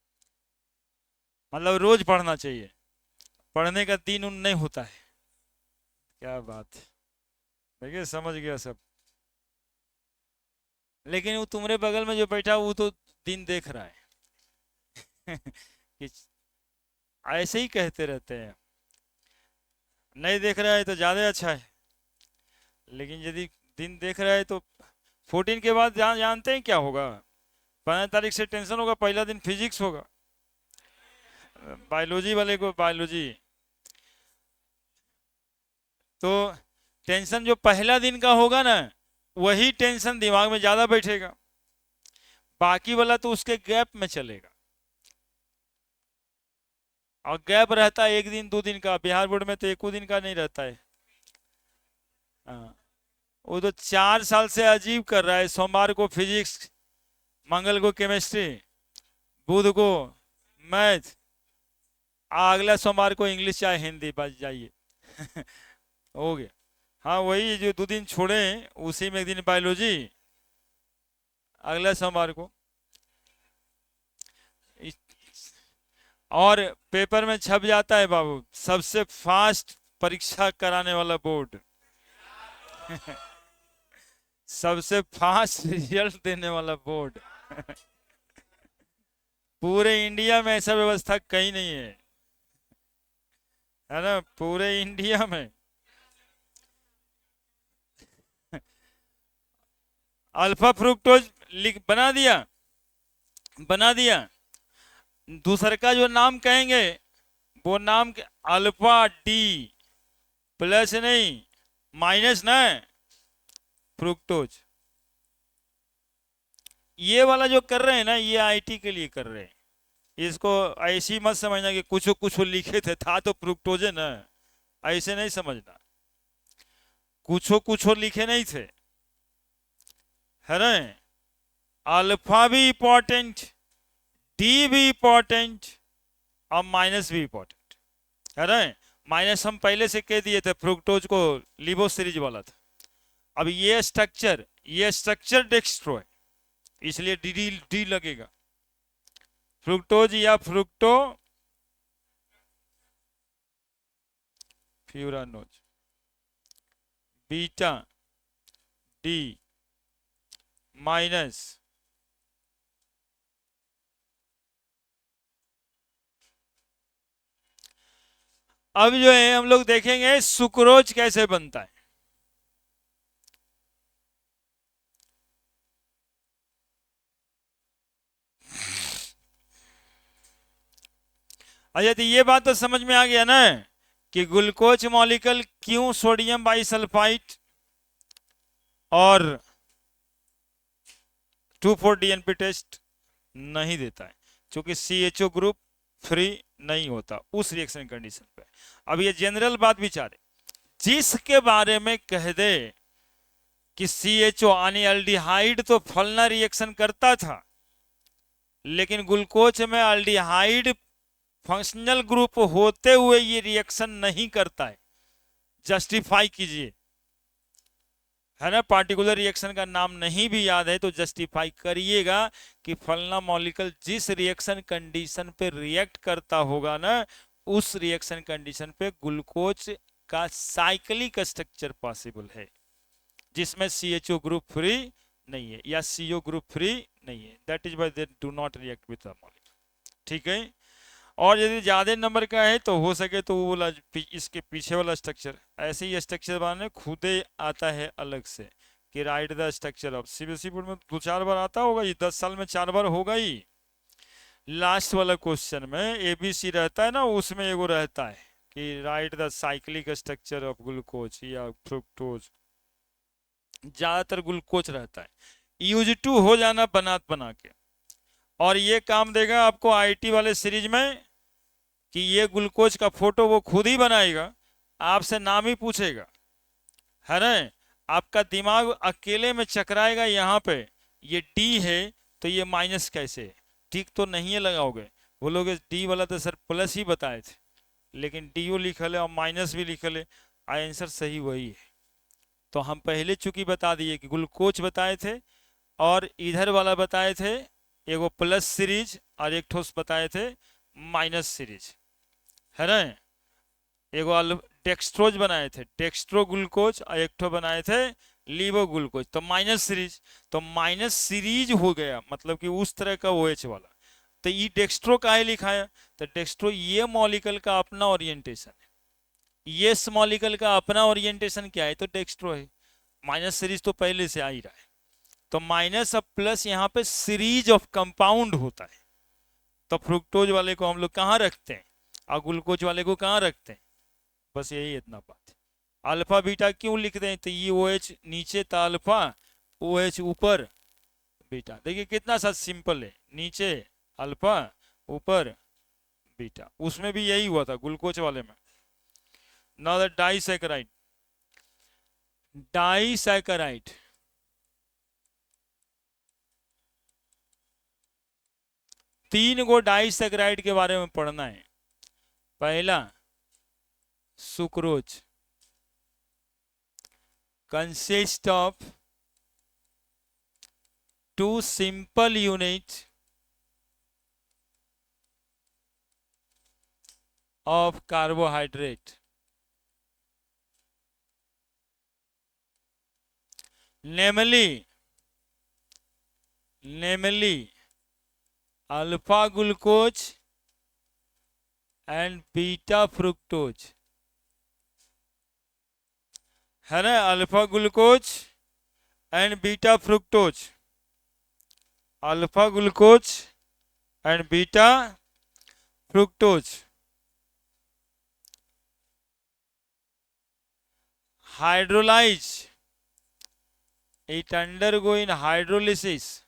मतलब रोज पढ़ना चाहिए, पढ़ने का दिन उन नहीं होता है। क्या बात है, देखिए समझ गया सब। लेकिन वो तुम्हारे बगल में जो बैठा वो तो दिन देख रहा है कि ऐसे ही कहते रहते हैं, नहीं देख रहा है तो ज्यादा अच्छा है। लेकिन यदि दिन देख रहा है तो 14 के बाद जानते हैं क्या होगा। 15 तारीख से टेंशन होगा, पहला दिन फिजिक्स होगा, बायोलॉजी वाले को बायोलॉजी। तो टेंशन जो पहला दिन का होगा ना, वही टेंशन दिमाग में ज्यादा बैठेगा, बाकी वाला तो उसके गैप में चलेगा। और गैप रहता है 1 दिन 2 दिन का, बिहार बोर्ड में तो 1 दिन का नहीं रहता है। हाँ, वो तो 4 साल से अजीब कर रहा है, सोमवार को फिजिक्स, मंगल को केमिस्ट्री, बुध को मैथ, अगला सोमवार को इंग्लिश चाहे हिंदी, बच जाइए हो गया। हाँ वही जो 2 दिन छोड़े उसी में 1 दिन बायोलॉजी, अगला सोमवार को। और पेपर में छप जाता है बाबू, सबसे फास्ट परीक्षा कराने वाला बोर्ड सबसे फास्ट रिजल्ट देने वाला बोर्ड पूरे इंडिया में ऐसा व्यवस्था कहीं नहीं है ना, पूरे इंडिया में। अल्फा फ्रुक्टोज लिख बना दिया, बना दिया। दूसरे का जो नाम कहेंगे वो नाम अल्फा डी, प्लस नहीं माइनस ना, फ्रुक्टोज। ये वाला जो कर रहे हैं ना, ये आईटी के लिए कर रहे हैं। इसको ऐसी मत समझना कि कुछ कुछ लिखे थे, था तो फ्रुक्टोज है ना, ऐसे नहीं समझना। कुछ लिखे नहीं थे, है ना। अल्फा भी इंपॉर्टेंट, डी भी इंपॉर्टेंट, और माइनस भी इंपॉर्टेंट, है ना। माइनस हम पहले से कह दिए थे, फ्रुक्टोज को लिबो सीरीज वाला था। अब ये स्ट्रक्चर डेक्स्ट्रो है, इसलिए डी डी डी लगेगा। फ्रुक्टोज या fructo furanose, beta D minus. अब जो है हम लोग देखेंगे सुक्रोज कैसे बनता है। अच्छा, तो ये बात तो समझ में आ गया ना कि ग्लूकोज मॉलिक्यूल क्यों सोडियम बाइसल्फाइड और 2,4 डीएनपी टेस्ट नहीं देता है, क्योंकि CHO ग्रुप फ्री नहीं होता उस रिएक्शन कंडीशन पे। अब ये जनरल बात विचारे, जिसके बारे में कह दे कि CHO यानी एल्डिहाइड तो फलना रिएक्शन करता था, लेकिन ग्लूकोज में एल्डिहाइड फंक्शनल ग्रुप होते हुए ये रिएक्शन नहीं करता है, जस्टिफाई कीजिए, है ना। पार्टिकुलर रिएक्शन का नाम नहीं भी याद है तो जस्टिफाई करिएगा कि फलना मॉलिक्यूल जिस रिएक्शन कंडीशन पे रिएक्ट करता होगा ना, उस रिएक्शन कंडीशन पे ग्लूकोज का साइक्लिक स्ट्रक्चर पॉसिबल है, जिसमें CHO ग्रुप फ्री नहीं है या CO ग्रुप फ्री नहीं है। That is why they do not react with the molecule, ठीक है। और यदि ज्यादा नंबर का है तो हो सके तो वो वाला इसके पीछे वाला स्ट्रक्चर, ऐसे ही स्ट्रक्चर बनाने खुद ही आता है अलग से कि right the structure of. CBSE board में 2-4 बार आता होगा, ये 10 साल में 4 बार होगा ही। लास्ट वाला क्वेश्चन में ABC रहता है ना, उसमें एगो रहता है कि right the cyclic structure of glucose या फ्रुक्टोज, ज्यादातर ग्लूकोज रहता है। UG2 हो जाना बना के। और ये काम देगा आपको IT वाले सीरीज में कि ये ग्लूकोज का फोटो वो खुद ही बनाएगा, आपसे नाम ही पूछेगा, है ना। आपका दिमाग अकेले में चकराएगा यहाँ पे, ये D है तो ये माइनस कैसे है, ठीक तो नहीं है लगाओगे, बोलोगे D वाला तो सर प्लस ही बताए थे, लेकिन DO लिखल है और माइनस भी लिखल है, आंसर सही वही है। तो हम पहले चूंकि बता दिए कि ग्लूकोज बताए थे और इधर वाला बताए थे एगो प्लस सीरीज और एक ठोस बताए थे माइनस सीरीज, है ना। एगो डेक्स्ट्रोज बनाए थे, डेक्स्ट्रो ग्लूकोज, और एक ठो बनाए थे लीवो ग्लूकोज, तो माइनस सीरीज। तो माइनस सीरीज हो गया मतलब कि उस तरह का OH वाला। तो ये डेक्स्ट्रो का है लिखाया, तो डेक्स्ट्रो ये मॉलिक्यूल का अपना ओरिएंटेशन है, ये मॉलिक्यूल का अपना ओरिएंटेशन क्या है, तो डेक्स्ट्रो है। माइनस सीरीज तो पहले से आ ही रहा है, तो माइनस अब प्लस यहाँ पे सीरीज ऑफ कंपाउंड होता है। तो फ्रुक्टोज वाले को हम लोग कहाँ रखते हैं और ग्लूकोज वाले को कहाँ रखते हैं, बस यही इतना बात है। अल्फा बीटा क्यों लिख दें, तो ये OH नीचे था अल्फा, OH ऊपर बीटा। देखिए कितना सा सिंपल है, नीचे अल्फा ऊपर बीटा। उसमें भी यही हुआ था ग्लूकोज वाले में। नाउ द डाइसैकराइड, डाइसैकराइड तीन गो डाइसैकराइड के बारे में पढ़ना है। पहला sucrose consist of 2 simple units of carbohydrate, namely alpha glucose and beta fructose, है ना। Alpha glucose and beta fructose, alpha glucose and beta fructose. Hydrolyse, it undergo in hydrolysis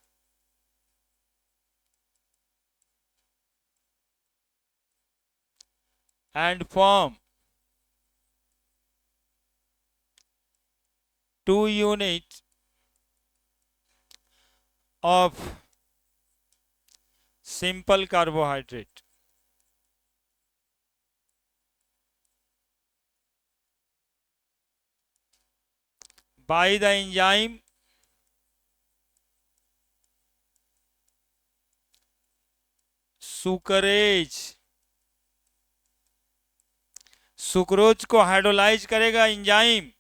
and form 2 units of simple carbohydrate. By the enzyme sucrase. Sucrose को hydrolyse करेगा enzyme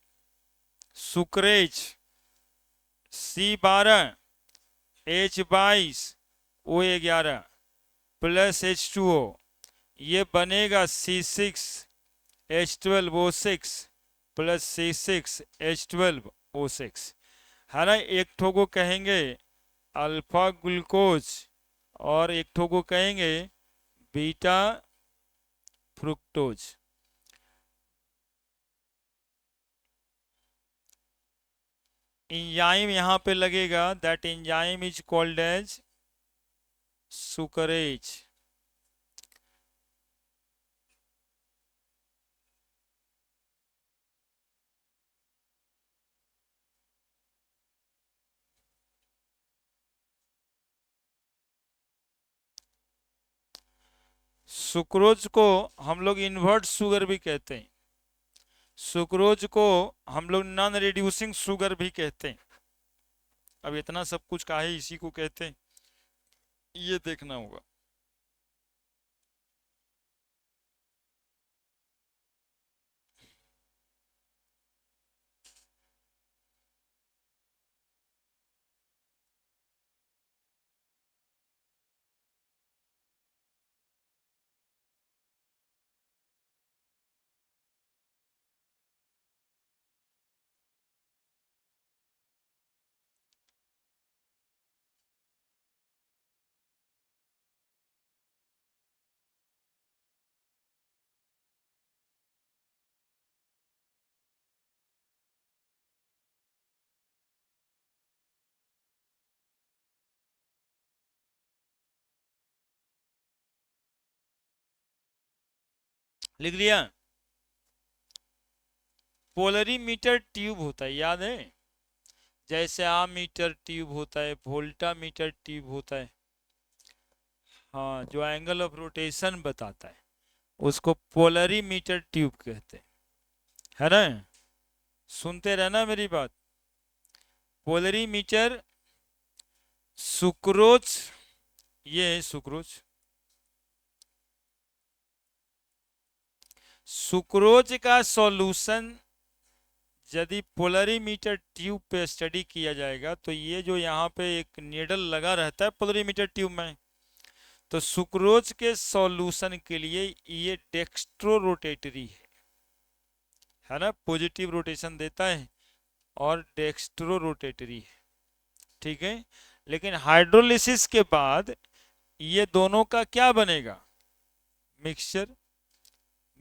sucrase, C12 H22 O11 plus H2O, ये बनेगा C6H12O6 plus C6H12O6, है ना। एक ठो को कहेंगे अल्फा ग्लूकोज और एक ठो को कहेंगे बीटा फ्रुक्टोज। एंजाइम यहां पे लगेगा, that enzyme is called as sucrase. Sucrose को हम लोग इन्वर्ट शुगर भी कहते हैं, सुक्रोज को हम लोग नॉन रिड्यूसिंग शुगर भी कहते हैं। अब इतना सब कुछ काहे इसी को कहते हैं ये देखना होगा। लिख लिया। पोलरीमीटर ट्यूब होता है, याद है, जैसे आमीटर ट्यूब होता है, वोल्टामीटर ट्यूब होता है, हाँ, जो एंगल ऑफ रोटेशन बताता है उसको पोलरीमीटर ट्यूब कहते हैं, है ना। सुनते रहना मेरी बात। पोलरीमीटर सुक्रोज, ये है सुक्रोज, सुक्रोज का सॉल्यूशन यदि पोलरीमीटर ट्यूब पे स्टडी किया जाएगा तो ये जो यहाँ पे एक नीडल लगा रहता है पोलरीमीटर ट्यूब में, तो सुक्रोज के सॉल्यूशन के लिए ये डेक्स्ट्रो रोटेटरी है ना, पॉजिटिव रोटेशन देता है और डेक्स्ट्रो रोटेटरी है, ठीक है। लेकिन हाइड्रोलिसिस के बाद ये दोनों का क्या बनेगा, मिक्सचर,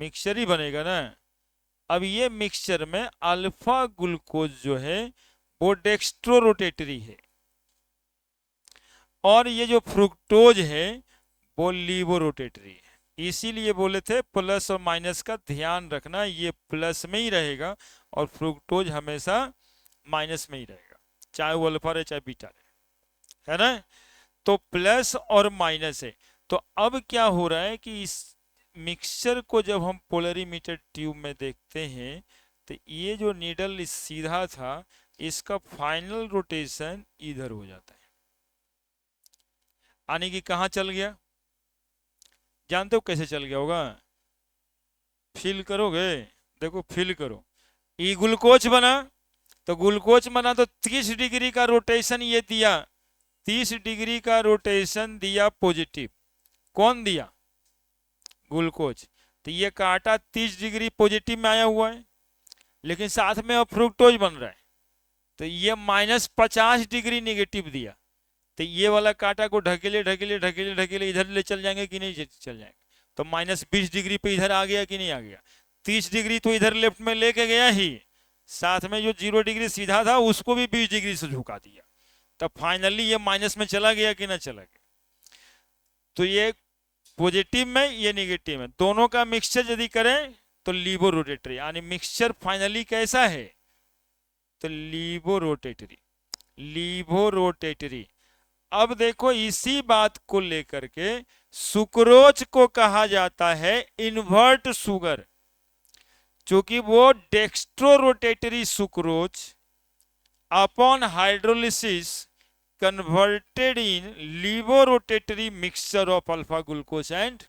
मिक्सचर ही बनेगा ना। अब ये मिक्सचर में अल्फा ग्लूकोज जो है वो डेक्स्ट्रो रोटेटरी है और ये जो फ्रुक्टोज है वो लीवो रोटेटरी है। इसीलिए बोले थे प्लस और माइनस का ध्यान रखना, ये प्लस में ही रहेगा और फ्रुक्टोज हमेशा माइनस में ही रहेगा, चाहे वो अल्फा रहे चाहे बीटा रहे, है ना। तो प्लस और माइनस है। तो अब क्या हो रहा है कि इस मिक्सचर को जब हम पोलरीमीटर ट्यूब में देखते हैं तो ये जो नीडल सीधा था इसका फाइनल रोटेशन इधर हो जाता है, यानी कि कहाँ चल गया, जानते हो कैसे चल गया होगा, फील करोगे, देखो फील करो, ई ग्लूकोज बना, तो ग्लूकोज बना तो 30 डिग्री का रोटेशन ये दिया, 30 डिग्री का रोटेशन दिया पॉजिटिव, कौन दिया, ग्लूकोज। तो ये कांटा 30 डिग्री पॉजिटिव में आया हुआ है, लेकिन साथ में अब फ्रुक्टोज बन रहा है तो ये -50 डिग्री नेगेटिव दिया, तो ये वाला कांटा को ढकेले ढकेले ढकेले ढकेले इधर ले चल जाएंगे कि नहीं चल जाएंगे? तो -20 डिग्री पे इधर आ गया कि नहीं आ गया? 30 डिग्री तो इधर लेफ्ट में लेके गया ही, साथ में जो 0 डिग्री सीधा था उसको भी 20 डिग्री से झुका दिया, तब फाइनली ये माइनस में चला गया कि ना चला गया? तो ये पॉजिटिव में, ये निगेटिव में, दोनों का मिक्सचर यदि करें तो लीबो रोटेटरी, यानी मिक्सचर फाइनली कैसा है? तो लीबो रोटेटरी, लीबो रोटेटरी। अब देखो इसी बात को लेकर के सुक्रोज को कहा जाता है इन्वर्ट सुगर, क्योंकि वो dextrorotatory sucrose upon hydrolysis converted in levorotatory mixture of alpha glucose and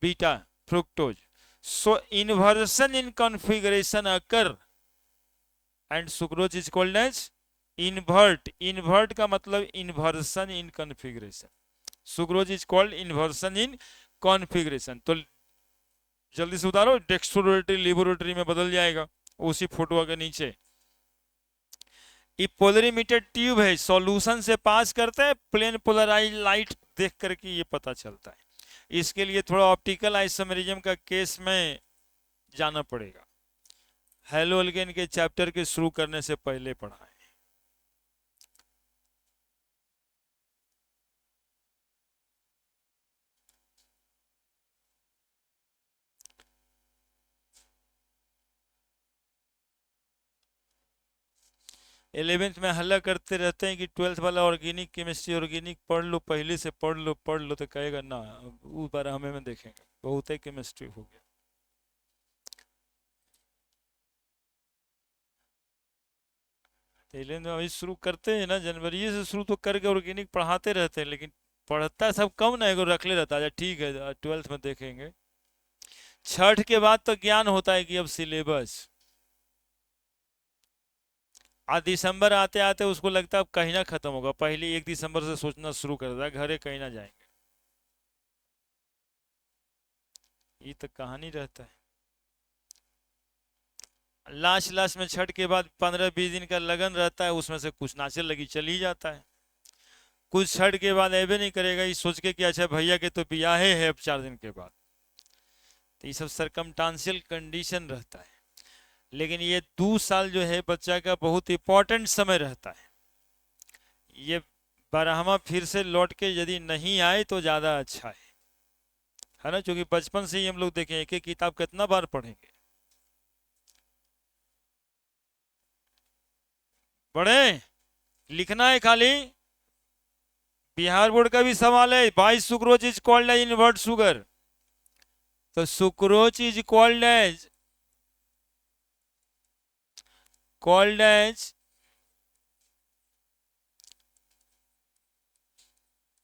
beta fructose. So inversion in configuration occur and sucrose is called as invert. Invert का मतलब inversion in configuration. Sucrose is called inversion in configuration. तो जल्दी से उतारो, डेक्स्ट्रोरोटरी laboratory में बदल जाएगा उसी फोटो के नीचे। ये पोलरीमीटर ट्यूब है, सॉल्यूशन से पास करते हैं, प्लेन पोलराइज लाइट देख करके ये पता चलता है। इसके लिए थोड़ा ऑप्टिकल आइसोमेरिज्म का केस में जाना पड़ेगा, हैलोजन के चैप्टर के शुरू करने से पहले पढ़ा है। इलेवेंथ में हल्ला करते रहते हैं कि 12th वाला ऑर्गेनिक केमिस्ट्री ऑर्गेनिक पढ़ लो, पहले से पढ़ लो, तो कहेगा ना ऊपर हमें में देखेंगे, बहुत ही केमिस्ट्री हो गया। इलेवेंथ में अभी शुरू करते हैं ना, जनवरी से शुरू तो करके ऑर्गेनिक पढ़ाते रहते हैं, लेकिन पढ़ता सब कम ना है, रख ले रहता है। ठीक है 12th में देखेंगे। छठ के बाद तो ज्ञान होता है कि अब सिलेबस, आज दिसंबर आते आते उसको लगता है अब कहीं ना खत्म होगा, पहले 1 दिसंबर से सोचना शुरू कर देता है घरे कहीं ना जाएंगे। ये तो कहानी रहता है। लास्ट में छठ के बाद 15-20 दिन का लगन रहता है, उसमें से कुछ नाचे लगी चल ही जाता है, कुछ छठ के बाद ऐबे नहीं करेगा, ये सोच के कि अच्छा भैया के तो ब्याहे है अब 4 दिन के बाद। तो ये सब सरकमटांशियल कंडीशन रहता है। लेकिन ये 2 साल जो है बच्चा का बहुत इंपॉर्टेंट समय रहता है। ये 12वां फिर से लौट के यदि नहीं आए तो ज्यादा अच्छा है ना, क्योंकि बचपन से ही हम लोग देखें एक एक किताब कितना बार पढ़ेंगे। पढ़े, लिखना है खाली। बिहार बोर्ड का भी सवाल है, why sucrose is called as invert sugar, तो sucrose is called as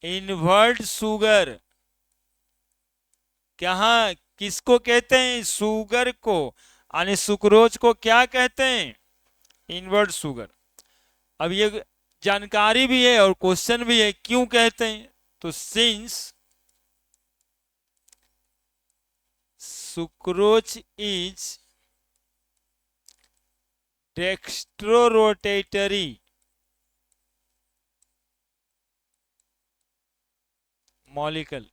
invert sugar. क्या, किसको कहते हैं? शुगर को, यानी सुक्रोज को क्या कहते हैं? Invert sugar. अब ये जानकारी भी है और क्वेश्चन भी है, क्यों कहते हैं? तो since sucrose is dextrorotatory molecule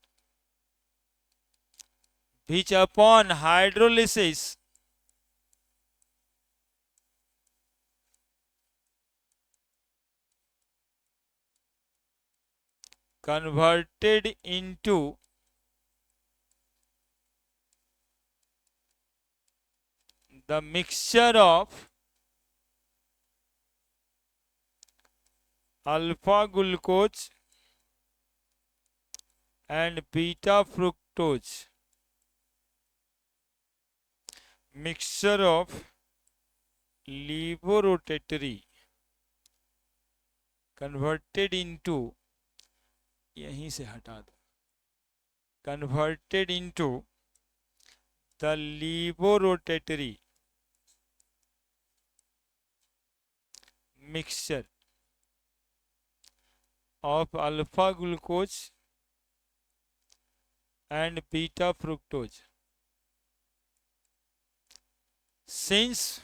which upon hydrolysis converted into the mixture of alpha glucose and beta fructose, mixture of levorotatory converted into, यहीं से हटा दो, converted into the levorotatory mixture of alpha glucose and beta fructose. Since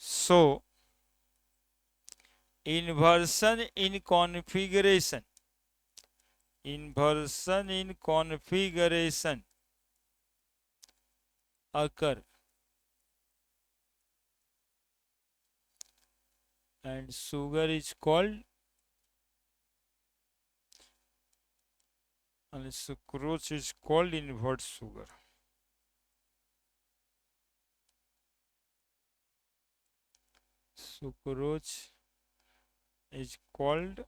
so inversion in configuration, inversion in configuration occur and sugar is called, and sucrose is called invert sugar. Sucrose is called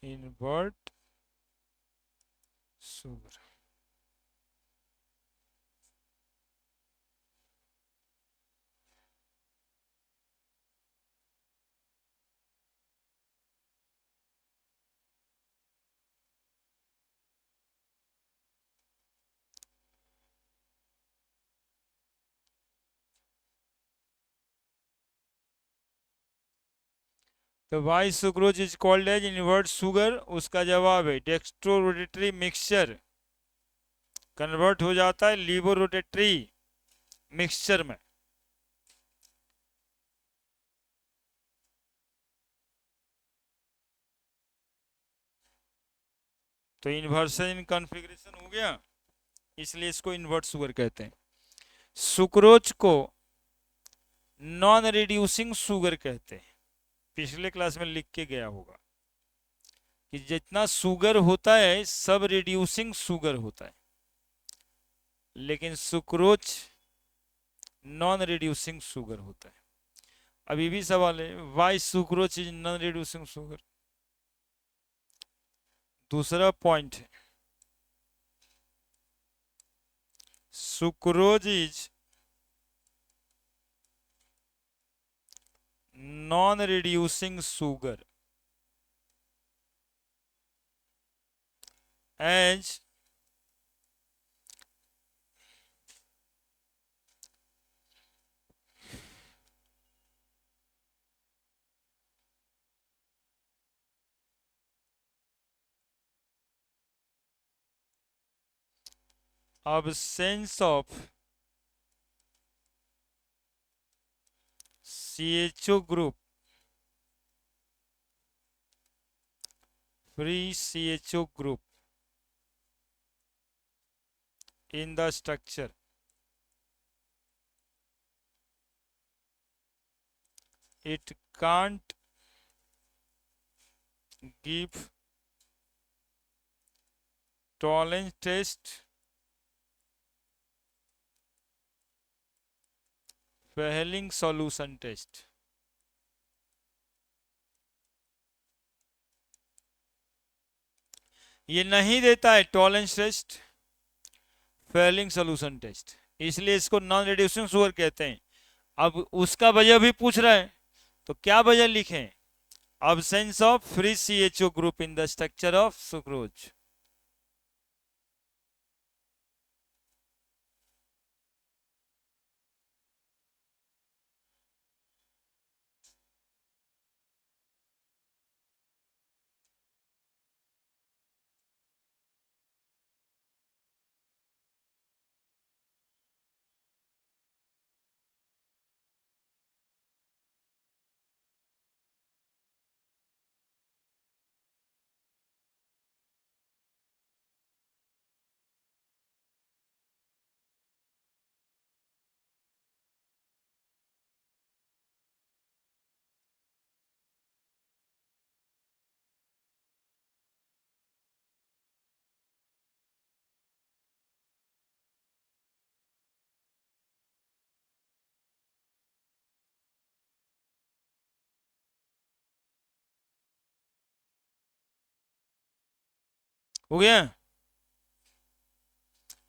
invert sugar. तो why sucrose is called as invert sugar, उसका जवाब है dextro rotatory mixture convert हो जाता है लीवो rotatory mixture में। तो inversion in configuration हो गया, इसलिए इसको इन्वर्ट शुगर कहते हैं। सुक्रोज को नॉन रिड्यूसिंग शुगर कहते हैं, पिछले क्लास में लिख के गया होगा कि जितना शुगर होता है सब रिड्यूसिंग शुगर होता है, लेकिन सुक्रोज नॉन रिड्यूसिंग शुगर होता है। अभी भी सवाल है, why sucrose is non reducing sugar. दूसरा पॉइंट है, sucrose is non reducing sugar as absence of CHO group, free CHO group in the structure, it can't give tolerance test, Fehling solution test। ये नहीं देता है Tollens test, Fehling solution test, इसलिए इसको non reducing sugar कहते हैं। अब उसका वजह भी पूछ रहा है, तो क्या वजह लिखें? absence of free CHO group in the structure of sucrose। हो गया,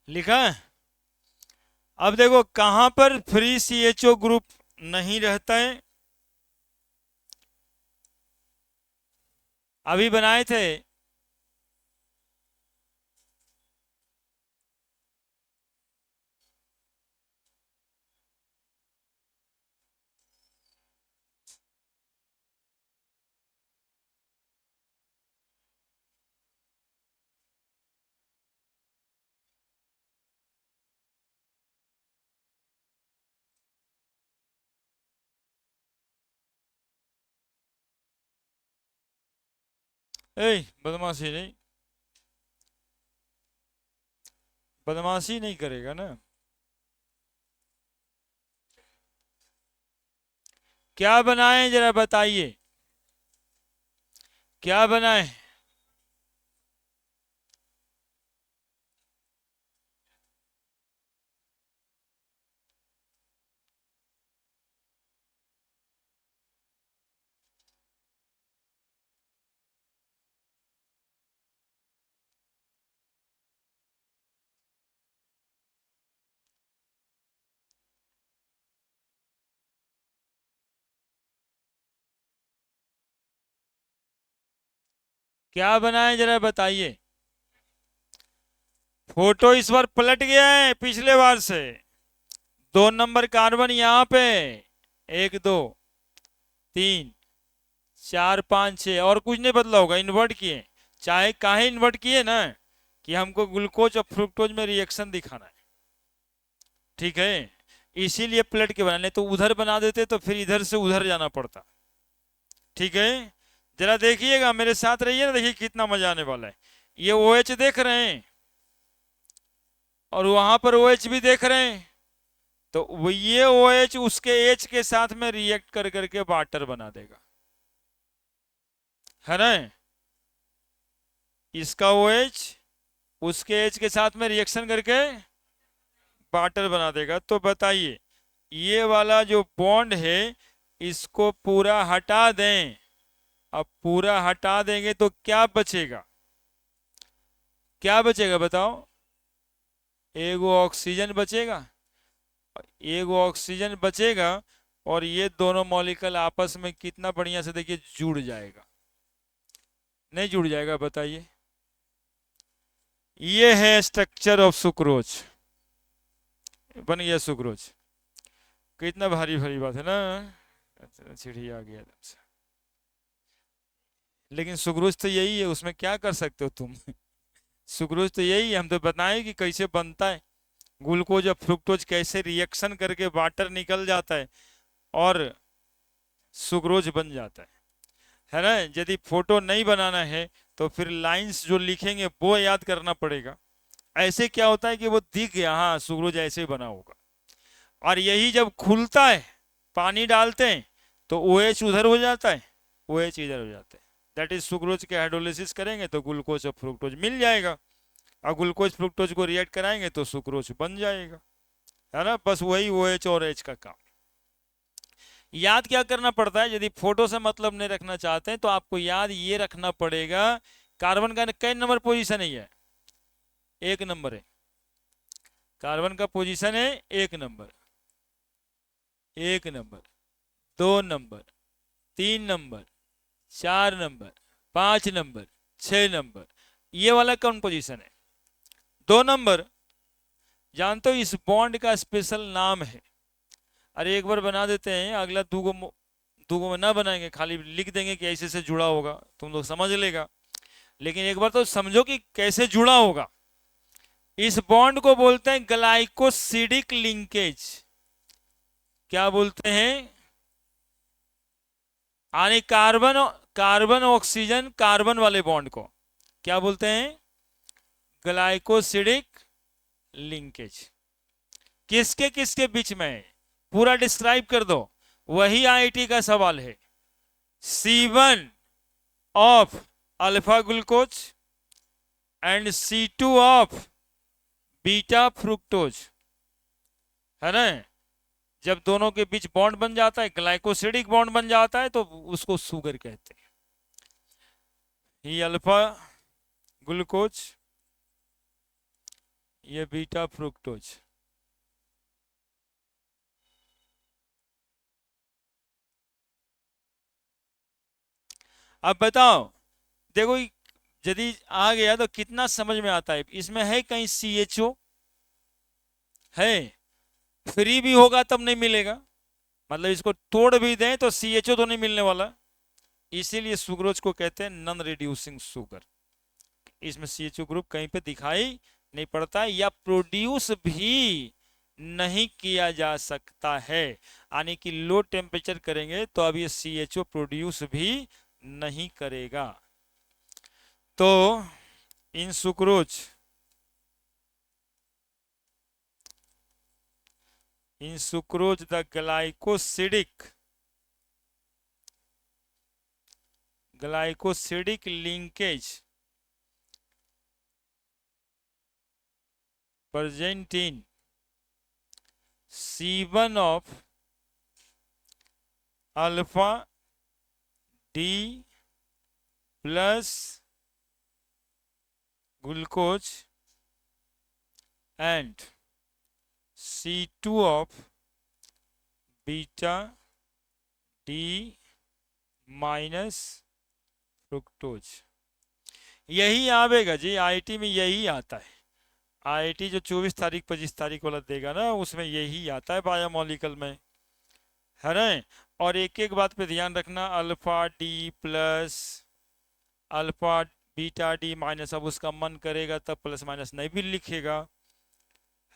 लिखा है। अब देखो कहां पर फ्री CHO ग्रुप नहीं रहता है, अभी बनाए थे ए बदमाशी नहीं, बदमाशी नहीं करेगा ना। क्या बनाएं जरा बताइए, क्या बनाएं? क्या बनाएं जरा बताइए। फोटो इस बार पलट गया है पिछले बार से। 2 नंबर कार्बन यहाँ पे, 1 2 3 4 5 6, और कुछ नहीं बदला होगा, इन्वर्ट किए। चाहे काहे इन्वर्ट किए ना, कि हमको ग्लूकोज और फ्रुक्टोज में रिएक्शन दिखाना है, ठीक है, इसीलिए पलट के बनाने। तो उधर बना देते तो फिर इधर से उधर जाना पड़ता, ठीक है। जरा देखिएगा, मेरे साथ रहिए ना, देखिए कितना मजा आने वाला है। ये OH देख रहे हैं, और वहां पर OH भी देख रहे हैं। तो वो ये OH उसके H के साथ में रिएक्ट कर करके वाटर बना देगा, है ना। इसका OH उसके H के साथ में रिएक्शन करके वाटर बना देगा। तो बताइए, ये वाला जो बॉन्ड है इसको पूरा हटा दें। अब पूरा हटा देंगे तो क्या बचेगा, क्या बचेगा बताओ? एगो ऑक्सीजन बचेगा, एगो ऑक्सीजन बचेगा, और ये दोनों मॉलिक्यूल आपस में कितना बढ़िया से देखिए जुड़ जाएगा। नहीं जुड़ जाएगा बताइए? ये है स्ट्रक्चर ऑफ सुक्रोज, बन गया सुक्रोज। कितना भारी भारी बात है ना। अच्छा, चिड़ी आ गया एकदम से। लेकिन सुक्रोज तो यही है, उसमें क्या कर सकते हो तुम। सुक्रोज तो यही है, हम तो बताएं कि कैसे बनता है। ग्लूकोज और फ्रुक्टोज कैसे रिएक्शन करके वाटर निकल जाता है और सुक्रोज बन जाता है ना। यदि फोटो नहीं बनाना है तो फिर लाइंस जो लिखेंगे वो याद करना पड़ेगा। ऐसे क्या होता है कि वो दिख गया, हाँ सुक्रोज ऐसे ही बना होगा। और यही जब खुलता है, पानी डालते हैं तो OH उधर हो जाता है, OH इधर हो जाता है। दैट इज सुक्रोज के हाइड्रोलिसिस करेंगे तो ग्लूकोज और फ्रुक्टोज मिल जाएगा, और ग्लूकोज फ्रुक्टोज को रिएक्ट कराएंगे तो सुक्रोज बन जाएगा, है ना। बस वही OH और H का काम। याद क्या करना पड़ता है, यदि फोटो से मतलब नहीं रखना चाहते हैं तो आपको याद ये रखना पड़ेगा, कार्बन का कई नंबर पोजीशन है? ये 1 नंबर है। कार्बन का पोजीशन है 1 number, 1 number, 2 number, 3 number, 4 number, 5 number, 6 number. ये वाला कौन पोजीशन है? 2 नंबर। जानते हो इस बॉन्ड का स्पेशल नाम है। अरे एक बार बना देते हैं, अगला दूगो में ना बनाएंगे, खाली लिख देंगे कि ऐसे से जुड़ा होगा, तुम लोग समझ लेगा। लेकिन एक बार तो समझो कि कैसे जुड़ा होगा। इस बॉन्ड को बोलते हैं ग्लाइकोसिडिक लिंकेज। क्या बोलते हैं? यानी कार्बन कार्बन ऑक्सीजन कार्बन वाले बॉन्ड को क्या बोलते हैं? Glycosidic linkage. किसके किसके बीच में है, पूरा डिस्क्राइब कर दो। वही IIT का सवाल है। C1 of alpha glucose and C2 of beta fructose, है ना। जब दोनों के बीच बॉन्ड बन जाता है, ग्लाइकोसिडिक बॉन्ड बन जाता है, तो उसको शुगर कहते हैं। ये अल्फा ग्लूकोज, ये बीटा फ्रुक्टोज। अब बताओ, देखो यदि आ गया तो कितना समझ में आता है। इसमें है कहीं CHO है? फ्री भी होगा तब नहीं मिलेगा, मतलब इसको तोड़ भी दें तो CHO तो नहीं मिलने वाला। इसीलिए सुक्रोज को कहते हैं नॉन रिड्यूसिंग शुगर। इसमें CHO ग्रुप कहीं पे दिखाई नहीं पड़ता है, या प्रोड्यूस भी नहीं किया जा सकता है। यानी कि लो टेम्परेचर करेंगे तो अब ये CHO प्रोड्यूस भी नहीं करेगा। तो in sucrose the glycosidic linkage present in C1 of alpha D plus glucose and C2 of beta D minus fructose. यही आवेगा जी, आईटी में यही आता है। आईटी जो 24 तारीख 25 तारीख वाला देगा ना, उसमें यही आता है बायोमोलिकल में, है ना। और एक एक बात पे ध्यान रखना, alpha D plus alpha beta D minus, अब उसका मन करेगा तब प्लस माइनस नहीं भी लिखेगा,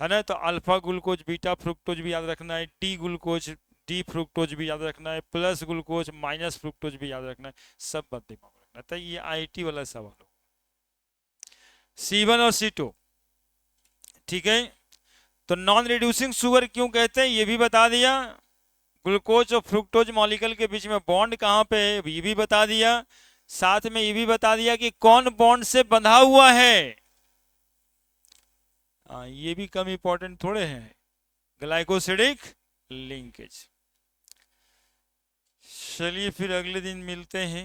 है ना। तो अल्फा ग्लूकोज बीटा फ्रुक्टोज भी याद रखना है, डी ग्लूकोज डी फ्रुक्टोज भी याद रखना है, प्लस ग्लूकोज माइनस फ्रुक्टोज भी याद रखना है, सब बात दिमाग में रखना। तो ये आईटी वाला सवाल हो। C1 और C2, ठीक है। तो नॉन रिड्यूसिंग शुगर क्यों कहते हैं ये भी बता दिया। ग्लूकोज और फ्रुक्टोज मॉलिक्यूल के बीच में बॉन्ड कहाँ पे है ये भी बता दिया। साथ में ये भी बता दिया कि कौन बॉन्ड से बंधा हुआ है। ये भी कम इंपॉर्टेंट थोड़े हैं, ग्लाइकोसिडिक लिंकेज। चलिए फिर अगले दिन मिलते हैं।